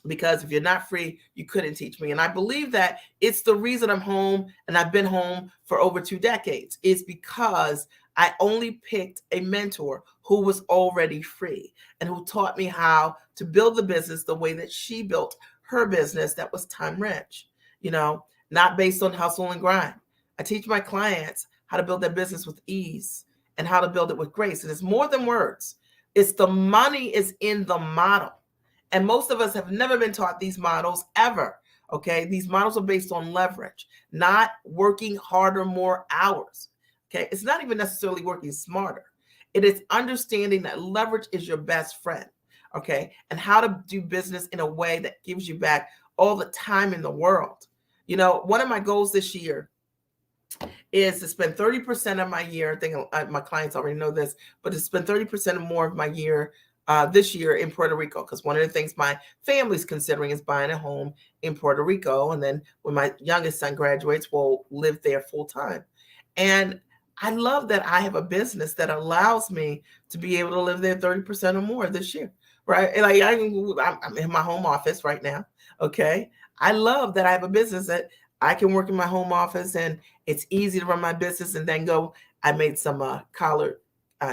Because if you're not free, you couldn't teach me. And I believe that it's the reason I'm home, and I've been home for over 2 decades, is because I only picked a mentor who was already free and who taught me how to build the business the way that she built her business that was time rich, not based on hustle and grind. I teach my clients how to build their business with ease and how to build it with grace. And it's more than words. It's the money is in the model. And most of us have never been taught these models ever. Okay. These models are based on leverage, not working harder, more hours. Okay. It's not even necessarily working smarter. It is understanding that leverage is your best friend. Okay. And how to do business in a way that gives you back all the time in the world. One of my goals this year is to spend 30% of my year. I think my clients already know this, but to spend 30% or more of my year this year in Puerto Rico, because one of the things my family's considering is buying a home in Puerto Rico. And then when my youngest son graduates, we'll live there full time. And I love that I have a business that allows me to be able to live there 30% or more this year, right? Like I'm in my home office right now. Okay. I love that I have a business that I can work in my home office, and it's easy to run my business and then go. I made some collard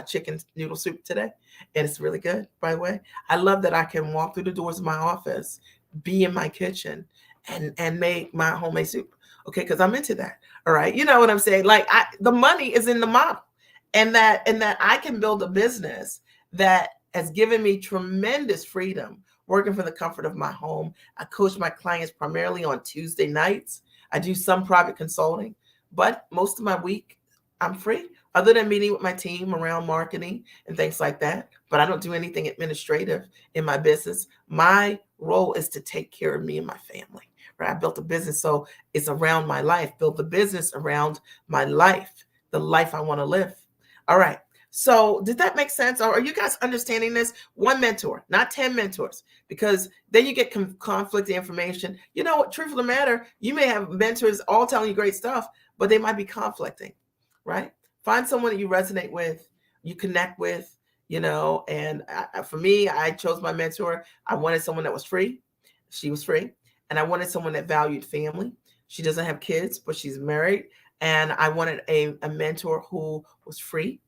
chicken noodle soup today, and it's really good, by the way. I love that I can walk through the doors of my office, be in my kitchen, and make my homemade soup. Okay, because I'm into that. All right, you know what I'm saying? Like the money is in the model, and that I can build a business that has given me tremendous freedom working from the comfort of my home. I coach my clients primarily on Tuesday nights. I do some private consulting, but most of my week I'm free, other than meeting with my team around marketing and things like that. But I don't do anything administrative in my business. My role is to take care of me and my family, right? I built a business, so it's around my life. Build the business around my life, the life I want to live. All right. So did that make sense? Or are you guys understanding this? One mentor, not 10 mentors, because then you get conflicting information. Truth of the matter, you may have mentors all telling you great stuff, but they might be conflicting, right? Find someone that you resonate with, you connect with, and for me, I chose my mentor. I wanted someone that was free. She was free. And I wanted someone that valued family. She doesn't have kids, but she's married. And I wanted a mentor who was free,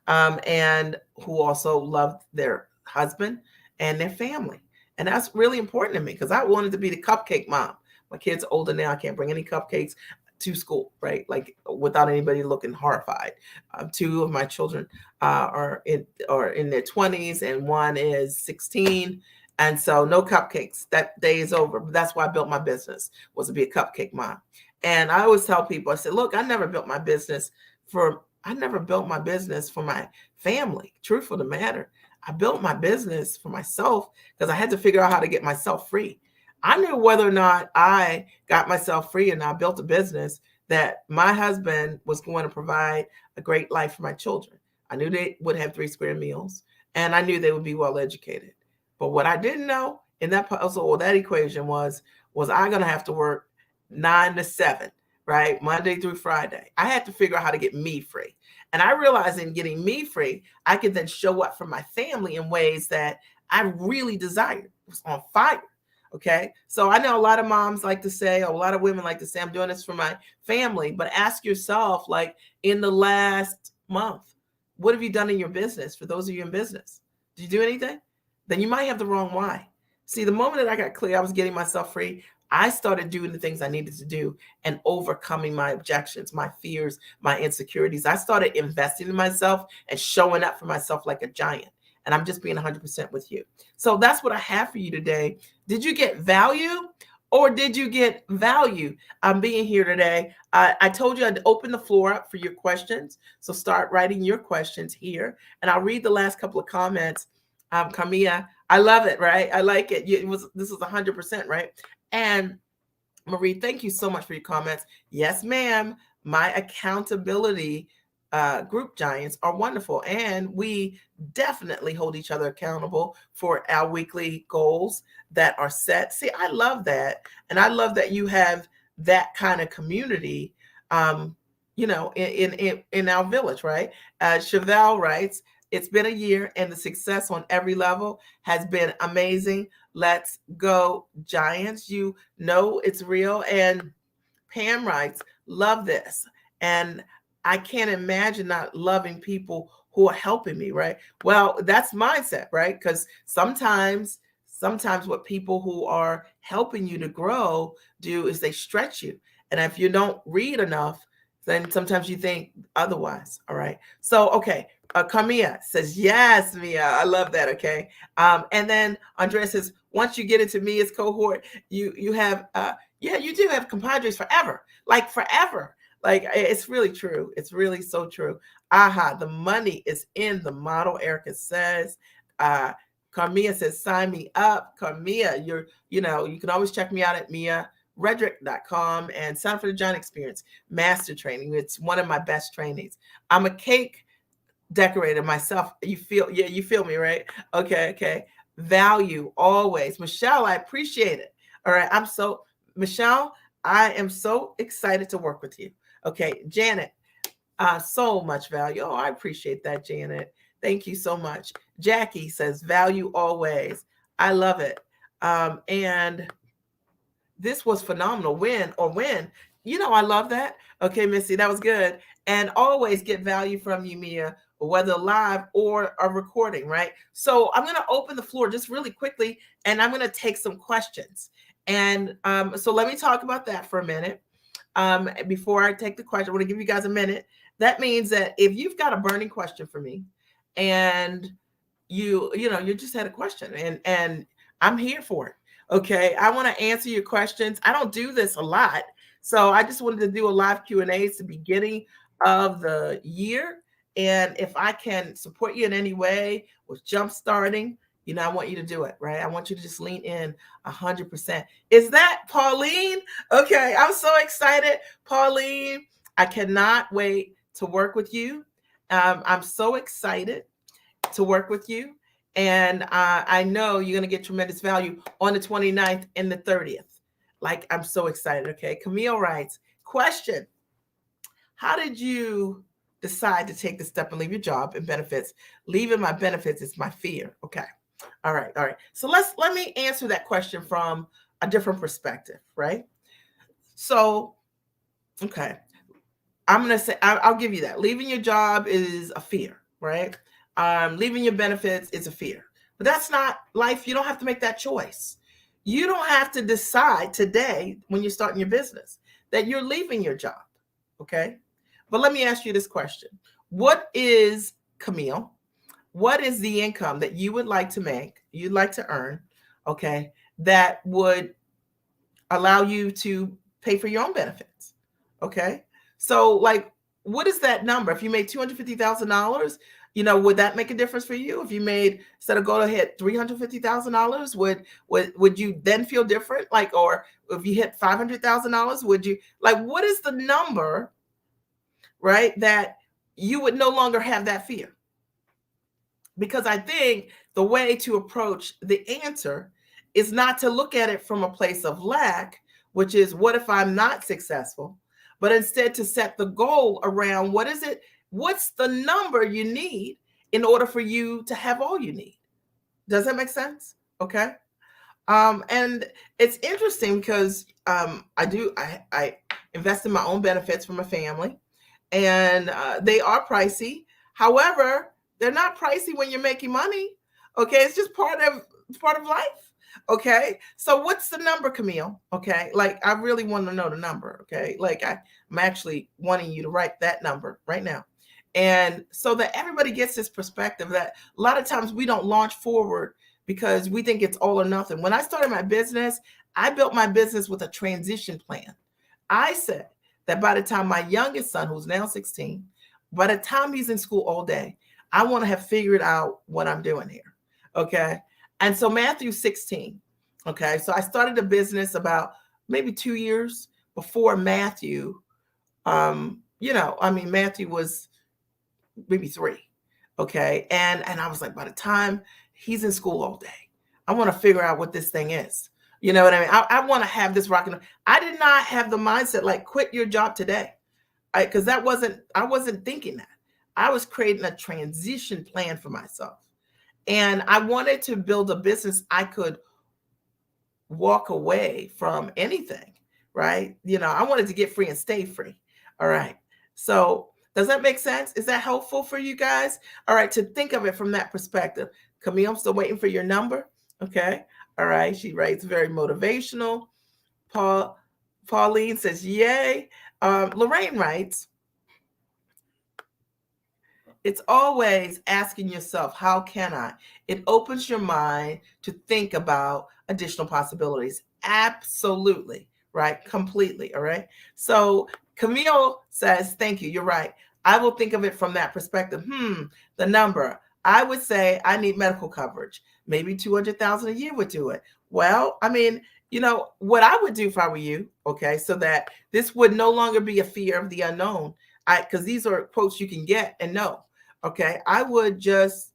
and who also loved their husband and their family. And that's really important to me, because I wanted to be the cupcake mom. My kids are older now. I can't bring any cupcakes to school, right? Like without anybody looking horrified. 2 of my children are in their 20s, and one is 16. And so no cupcakes. That day is over. But that's why I built my business, was to be a cupcake mom. And I always tell people, I said, look, I never built my business for my family. Truth of the matter, I built my business for myself because I had to figure out how to get myself free. I knew whether or not I got myself free and I built a business that my husband was going to provide a great life for my children. I knew they would have 3 square meals and I knew they would be well educated. But what I didn't know in that puzzle or that equation was I going to have to work 9 to 7, right? Monday through Friday. I had to figure out how to get me free. And I realized in getting me free, I could then show up for my family in ways that I really desired. It was on fire. Okay. So I know a lot of moms like to say, or a lot of women like to say, I'm doing this for my family. But ask yourself, like, in the last month, what have you done in your business? For those of you in business, did you do anything? Then you might have the wrong why. See, the moment that I got clear, I was getting myself free, I started doing the things I needed to do and overcoming my objections, my fears, my insecurities. I started investing in myself and showing up for myself like a giant. And I'm just being 100% with you. So that's what I have for you today. Did you get value or did you get value? I'm being here today. I told you I'd open the floor up for your questions. So start writing your questions here. And I'll read the last couple of comments. Camilla, I love it, right? I like it. This is 100%, right? And Marie, thank you so much for your comments. Yes, ma'am. My accountability group giants are wonderful. And we definitely hold each other accountable for our weekly goals that are set. See, I love that. And I love that you have that kind of community, in our village, right? Chevelle writes, it's been a year and the success on every level has been amazing. Let's go, Giants. You know it's real. And Pam writes, love this. And I can't imagine not loving people who are helping me, right? Well, that's mindset, right? Because sometimes what people who are helping you to grow do is they stretch you. And if you don't read enough, then sometimes you think otherwise. All right. So, okay. Camilla says, yes, Mia. I love that. Okay. And then Andrea says, once you get into Mia's cohort, you have, you do have compadres forever, like forever. Like, it's really true. It's really so true. The money is in the model, Erica says. Carmia says, sign me up. Carmia, you can always check me out at Redrick.com and sign up for the Giant Experience Master Training. It's one of my best trainings. I'm a cake decorator myself. You feel me, right? Okay. Value always. Michelle, I appreciate it. All right. Michelle, I am so excited to work with you. Okay. Janet, so much value. Oh, I appreciate that, Janet. Thank you so much. Jackie says, value always. I love it. And this was phenomenal. Win. I love that. Okay, Missy, that was good. And always get value from you, Mia, whether live or a recording, right? So I'm going to open the floor just really quickly, and I'm going to take some questions. And so let me talk about that for a minute. Before I take the question, I want to give you guys a minute. That means that if you've got a burning question for me, and you just had a question, and I'm here for it. Okay, I want to answer your questions. I don't do this a lot, so I just wanted to do a live Q&A. It's the beginning of the year, and if I can support you in any way with jump starting, I want you to do it, right? I want you to just lean in 100%. Is that Pauline? Okay, I'm so excited, Pauline. I cannot wait to work with you. I'm so excited to work with you. And I know you're going to get tremendous value on the 29th and the 30th. Like, I'm so excited. Okay. Camille writes, question, how did you decide to take the step and leave your job and benefits? Leaving my benefits is my fear. Okay. All right. So let me answer that question from a different perspective, right? So, okay. I'm going to say, I'll give you that. Leaving your job is a fear, right? Leaving your benefits is a fear. But that's not life. You don't have to make that choice. You don't have to decide today when you're starting your business that you're leaving your job, okay? But let me ask you this question. Camille, what is the income that you would like to make, you'd like to earn okay, that would allow you to pay for your own benefits. Okay. So, like, what is that number? If you made $250,000, would that make a difference for you? If you made, instead of go ahead, $350,000, would you then feel different? Like, or if you hit $500,000, would you, like, what is the number, right, that you would no longer have that fear? Because I think the way to approach the answer is not to look at it from a place of lack, which is, what if I'm not successful? But instead to set the goal around, what is it? What's the number you need in order for you to have all you need? Does that make sense? Okay. And it's interesting because I invest in my own benefits for my family, and they are pricey. However, they're not pricey when you're making money. Okay, it's just part of life. Okay, so what's the number, Camille? Okay, like, I really want to know the number. Okay, like, I'm actually wanting you to write that number right now, and so that everybody gets this perspective that a lot of times we don't launch forward because we think it's all or nothing. When I started my business, I built my business with a transition plan. I said that by the time my youngest son, who's now 16, by the time he's in school all day, I want to have figured out what I'm doing here. Okay. And so Matthew's 16. Okay. So I started a business about maybe 2 years before Matthew. Matthew was maybe 3. Okay. And I was like, by the time he's in school all day, I want to figure out what this thing is. You know what I mean? I want to have this rocking. I did not have the mindset like, quit your job today. Because I wasn't thinking that. I was creating a transition plan for myself. And I wanted to build a business I could walk away from anything, right? I wanted to get free and stay free. All right. So does that make sense? Is that helpful for you guys? All right, to think of it from that perspective. Camille, I'm still waiting for your number. Okay. All right. She writes very motivational. Pauline says, yay. Lorraine writes, it's always asking yourself, how can I? It opens your mind to think about additional possibilities. Absolutely. Right. Completely. All right. So Camille says, thank you. You're right. I will think of it from that perspective. The number. I would say I need medical coverage. Maybe 200,000 a year would do it. Well, I mean, what I would do if I were you, okay, so that this would no longer be a fear of the unknown. Because these are quotes you can get and know. Okay, I would just,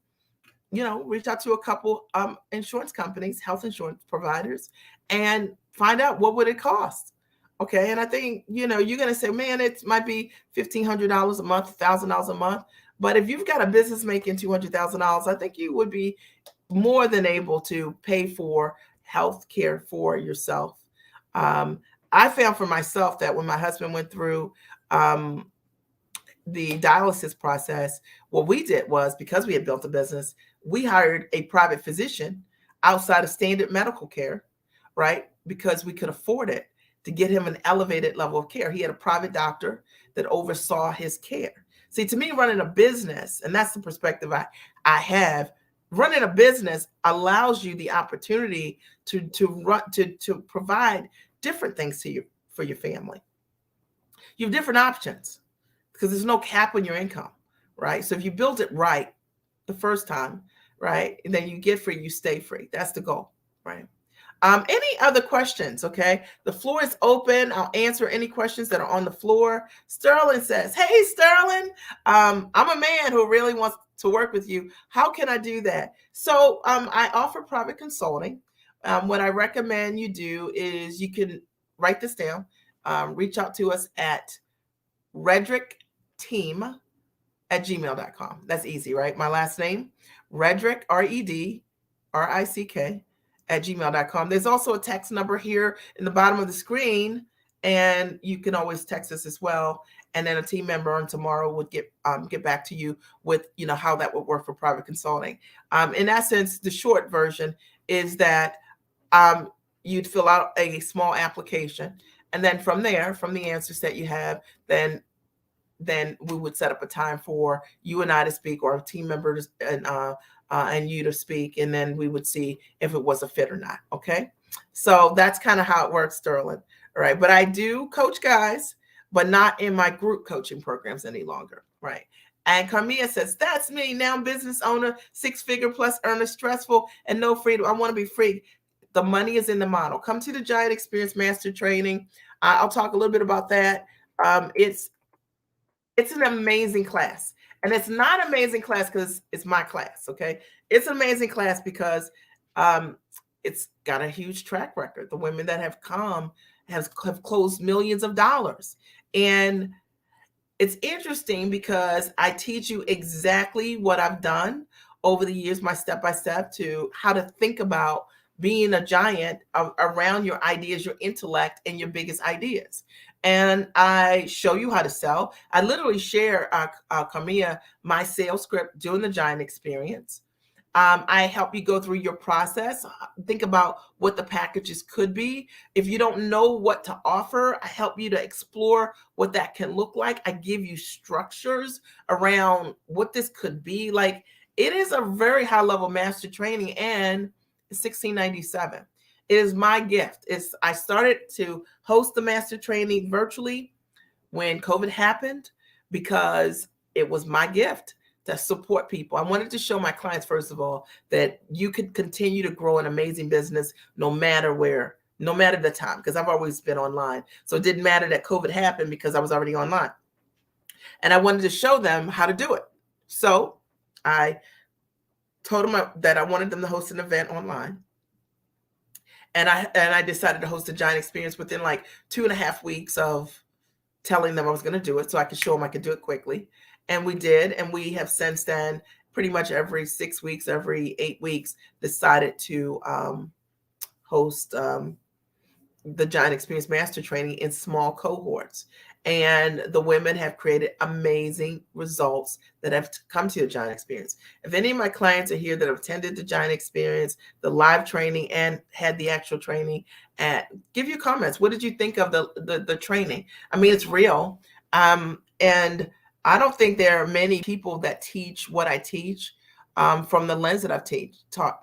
reach out to a couple insurance companies, health insurance providers, and find out what would it cost. Okay, and I think, you're going to say, man, it might be $1,500 a month, $1,000 a month. But if you've got a business making $200,000, I think you would be more than able to pay for health care for yourself. I found for myself that when my husband went through the dialysis process, what we did was, because we had built a business, we hired a private physician outside of standard medical care, right? Because we could afford it, to get him an elevated level of care. He had a private doctor that oversaw his care. See, to me, running a business, and that's the perspective I have, running a business allows you the opportunity to provide different things for your family. You have different options because there's no cap on your income, right? So if you build it right the first time, right, and then you get free, you stay free. That's the goal, right? Any other questions? Okay, the floor is open. I'll answer any questions that are on the floor. Sterling says, hey, Sterling, I'm a man who really wants to work with you. How can I do that? So I offer private consulting. What I recommend you do is, you can write this down. Reach out to us at redrickteam@gmail.com. That's easy, right? My last name, Redrick, REDRICK, @gmail.com. There's also a text number here in the bottom of the screen, and you can always text us as well. And then a team member on tomorrow would get back to you with, how that would work for private consulting. In essence, the short version is that you'd fill out a small application, and then from there, from the answers that you have, then we would set up a time for you and I to speak, or a team member and and you to speak, and then we would see if it was a fit or not. Okay. So that's kind of how it works, Sterling. All right. But I do coach guys, but not in my group coaching programs any longer. Right. And Carmia says, that's me now, business owner, 6-figure plus earner, stressful and no freedom. I want to be free. The money is in the model. Come to the Giant Experience Master Training. I'll talk a little bit about that. It's an amazing class. And it's not an amazing class because it's my class, okay? It's an amazing class because it's got a huge track record. The women that have come have closed millions of dollars. And it's interesting because I teach you exactly what I've done over the years, my step-by-step to how to think about being a giant around your ideas, your intellect, and your biggest ideas. And I show you how to sell. I literally share, Camilla, my sales script during the Giant Experience. I help you go through your process. Think about what the packages could be. If you don't know what to offer, I help you to explore what that can look like. I give you structures around what this could be. Like, it is a very high level master training, and it's $16.97. It is my gift. I started to host the master training virtually when COVID happened because it was my gift to support people. I wanted to show my clients, first of all, that you could continue to grow an amazing business no matter where, no matter the time, because I've always been online. So it didn't matter that COVID happened because I was already online. And I wanted to show them how to do it. So I told them that I wanted them to host an event online. And I decided to host a Giant Experience within like 2.5 weeks of telling them I was going to do it, so I could show them I could do it quickly. And we did. And we have since then, pretty much every 6 weeks, every 8 weeks, decided to host the Giant Experience Master Training in small cohorts. And the women have created amazing results that have come to the Giant Experience. If any of my clients are here that have attended the Giant Experience, the live training, and had the actual training, give you comments. What did you think of the training? I mean, it's real. And I don't think there are many people that teach what I teach from the lens that I've taught,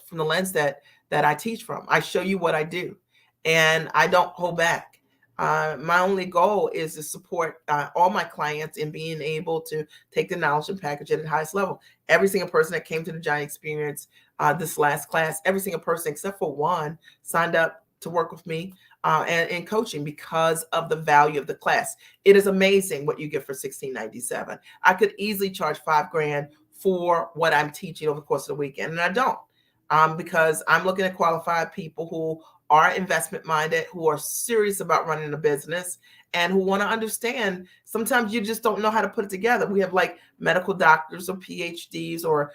from the lens that I teach from. I show you what I do, and I don't hold back. My only goal is to support all my clients in being able to take the knowledge and package it at the highest level. Every single person that came to the Giant Experience this last class, every single person except for one signed up to work with me and in coaching because of the value of the class. It is amazing what you get for $16.97. I could easily charge $5,000 for what I'm teaching over the course of the weekend, and I don't, because I'm looking at qualified people who are investment minded, who are serious about running a business, and who want to understand. Sometimes you just don't know how to put it together. We have like medical doctors or PhDs or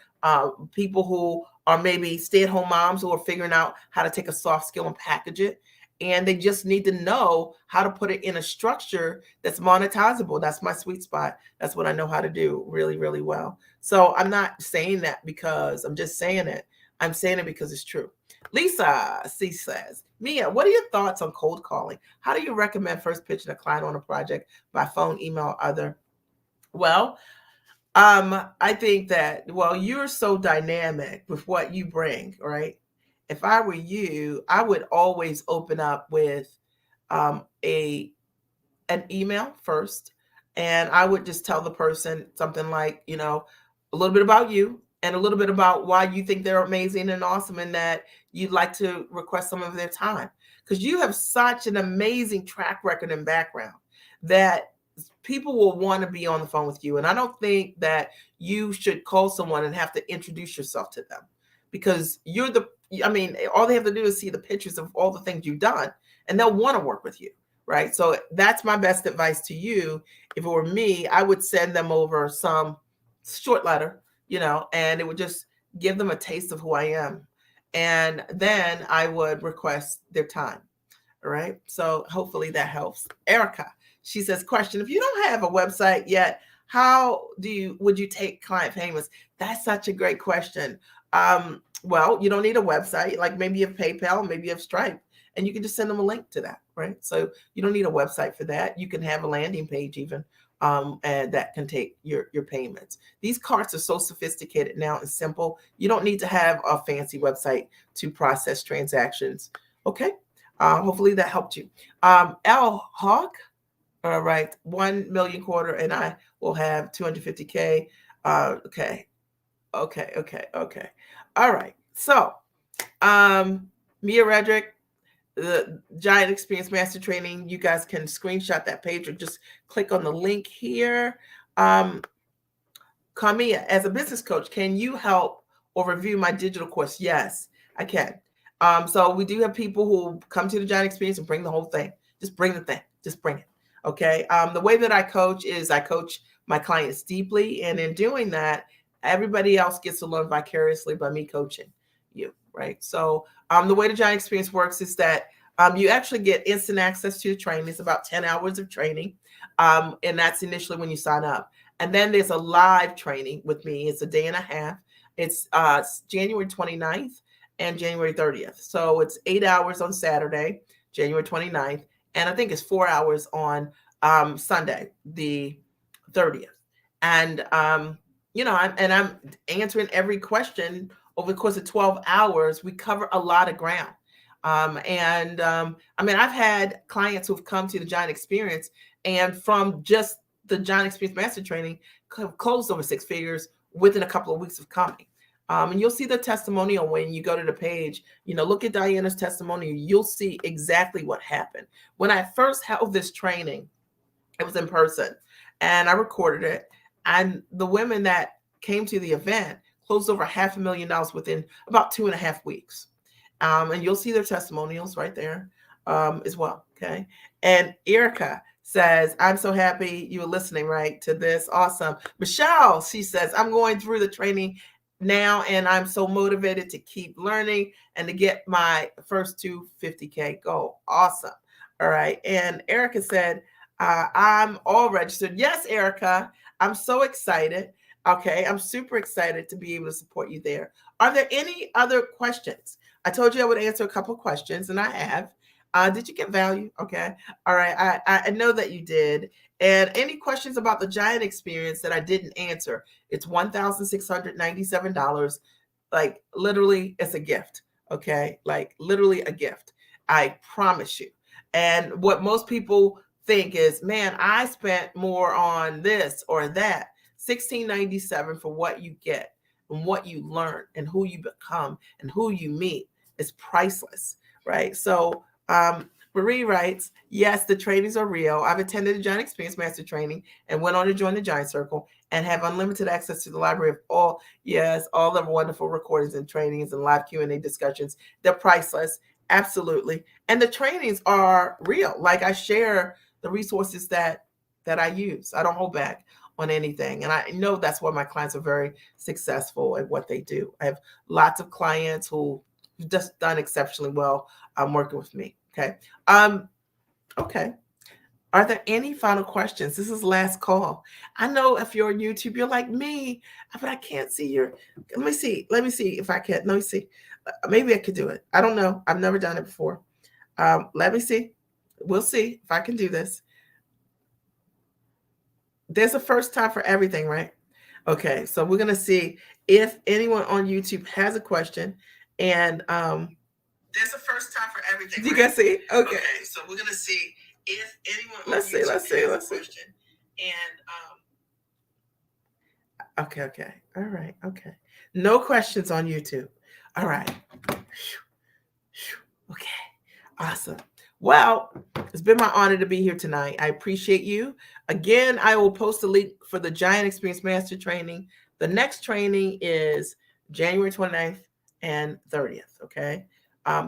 people who are maybe stay-at-home moms who are figuring out how to take a soft skill and package it. And they just need to know how to put it in a structure that's monetizable. That's my sweet spot. That's what I know how to do really, really well. So I'm not saying that because I'm just saying it. I'm saying it because it's true. Lisa C says, Mia, what are your thoughts on cold calling? How do you recommend first pitching a client on a project by phone, email, or other? Well, I think that, you're so dynamic with what you bring, right? If I were you, I would always open up with an email first, and I would just tell the person something like, a little bit about you and a little bit about why you think they're amazing and awesome, and that you'd like to request some of their time, because you have such an amazing track record and background that people will want to be on the phone with you. And I don't think that you should call someone and have to introduce yourself to them, because all they have to do is see the pictures of all the things you've done, and they'll want to work with you, right? So that's my best advice to you. If it were me, I would send them over some short letter, and it would just give them a taste of who I am. And then I would request their time. All right. So hopefully that helps. Erica, she says, question, if you don't have a website yet, how would you take client payments? That's such a great question. Well, you don't need a website. Like, maybe you have PayPal, maybe you have Stripe, and you can just send them a link to that, right? So you don't need a website for that. You can have a landing page even. and that can take your payments. These carts are so sophisticated now and simple. You don't need to have a fancy website to process transactions. Okay. Hopefully that helped you. L Hawk. All right. 1 million quarter, and I will have 250K. Okay. Okay. All right. So, Mia Redrick, the Giant Experience Master Training, you guys can screenshot that page or just click on the link here. Kamiya, as a business coach, can you help or review my digital course? Yes, I can. So we do have people who come to the Giant Experience and bring the whole thing. Just bring the thing. Just bring it. Okay. The way that I coach is I coach my clients deeply, and in doing that, everybody else gets to learn vicariously by me coaching you. Right. So the way the Giant Experience works is that you actually get instant access to the training. It's about 10 hours of training, and that's initially when you sign up. And then there's a live training with me. It's a day and a half. It's January 29th and January 30th. So it's 8 hours on Saturday, January 29th. And I think it's 4 hours on Sunday, the 30th. And, I'm answering every question over the course of 12 hours. We cover a lot of ground. I've had clients who've come to the Giant Experience, and from just the Giant Experience Master Training closed over 6 figures within a couple of weeks of coming. And you'll see the testimonial when you go to the page. Look at Diana's testimonial. You'll see exactly what happened. When I first held this training, it was in person, and I recorded it. And the women that came to the event closed over $500,000 within about 2.5 weeks. And you'll see their testimonials right there as well. Okay. And Erica says, I'm so happy you were listening right to this. Awesome. Michelle, she says, I'm going through the training now, and I'm so motivated to keep learning and to get my first 250K goal. Awesome. All right. And Erica said, I'm all registered. Yes, Erica, I'm so excited. Okay. I'm super excited to be able to support you there. Are there any other questions? I told you I would answer a couple of questions, and I have. Did you get value? Okay. All right. I know that you did. And any questions about the Giant Experience that I didn't answer? It's $1,697. Like, literally, it's a gift. Okay. Like, literally a gift. I promise you. And what most people think is, man, I spent more on this or that. $1,697 for what you get and what you learn and who you become and who you meet is priceless, right? So Marie writes, yes, the trainings are real. I've attended the Giant Experience Master Training and went on to join the Giant Circle and have unlimited access to the library of all the wonderful recordings and trainings and live Q&A discussions. They're priceless, absolutely. And the trainings are real. Like, I share the resources that I use. I don't hold back on anything. And I know that's why my clients are very successful at what they do. I have lots of clients who just done exceptionally well working with me. Okay. Okay. Are there any final questions? This is last call. I know if you're on YouTube, you're like me, but I can't see your. Let me see if I can. Let me see. Maybe I could do it. I don't know. I've never done it before. Let me see. We'll see if I can do this. There's a first time for everything, right? Okay. So we're gonna see if anyone on YouTube has a question, and there's a first time for everything. You guys see? Okay. So we're gonna see if anyone. Let's see. Has a question. And okay. All right. Okay. No questions on YouTube. All right. Okay. Awesome. Well, it's been my honor to be here tonight. I appreciate you. Again, I will post a link for the Giant Experience Master Training. The next training is January 29th and 30th. Okay.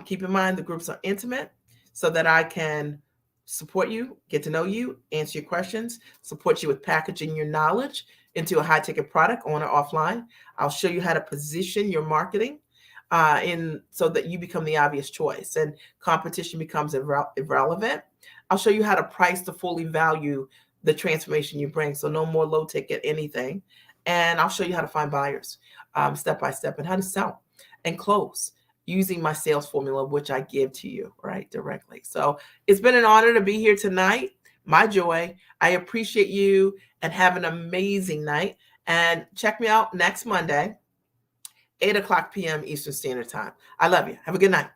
Keep in mind the groups are intimate so that I can support you, get to know you, answer your questions, support you with packaging your knowledge into a high-ticket product on or offline. I'll show you how to position your marketing so that you become the obvious choice and competition becomes irrelevant. I'll show you how to price to fully value the transformation you bring. So no more low ticket anything. And I'll show you how to find buyers step by step and how to sell and close using my sales formula, which I give to you right directly. So it's been an honor to be here tonight. my joy. I appreciate you, and have an amazing night. And check me out next Monday, 8 o'clock p.m. Eastern Standard Time. I love you. Have a good night.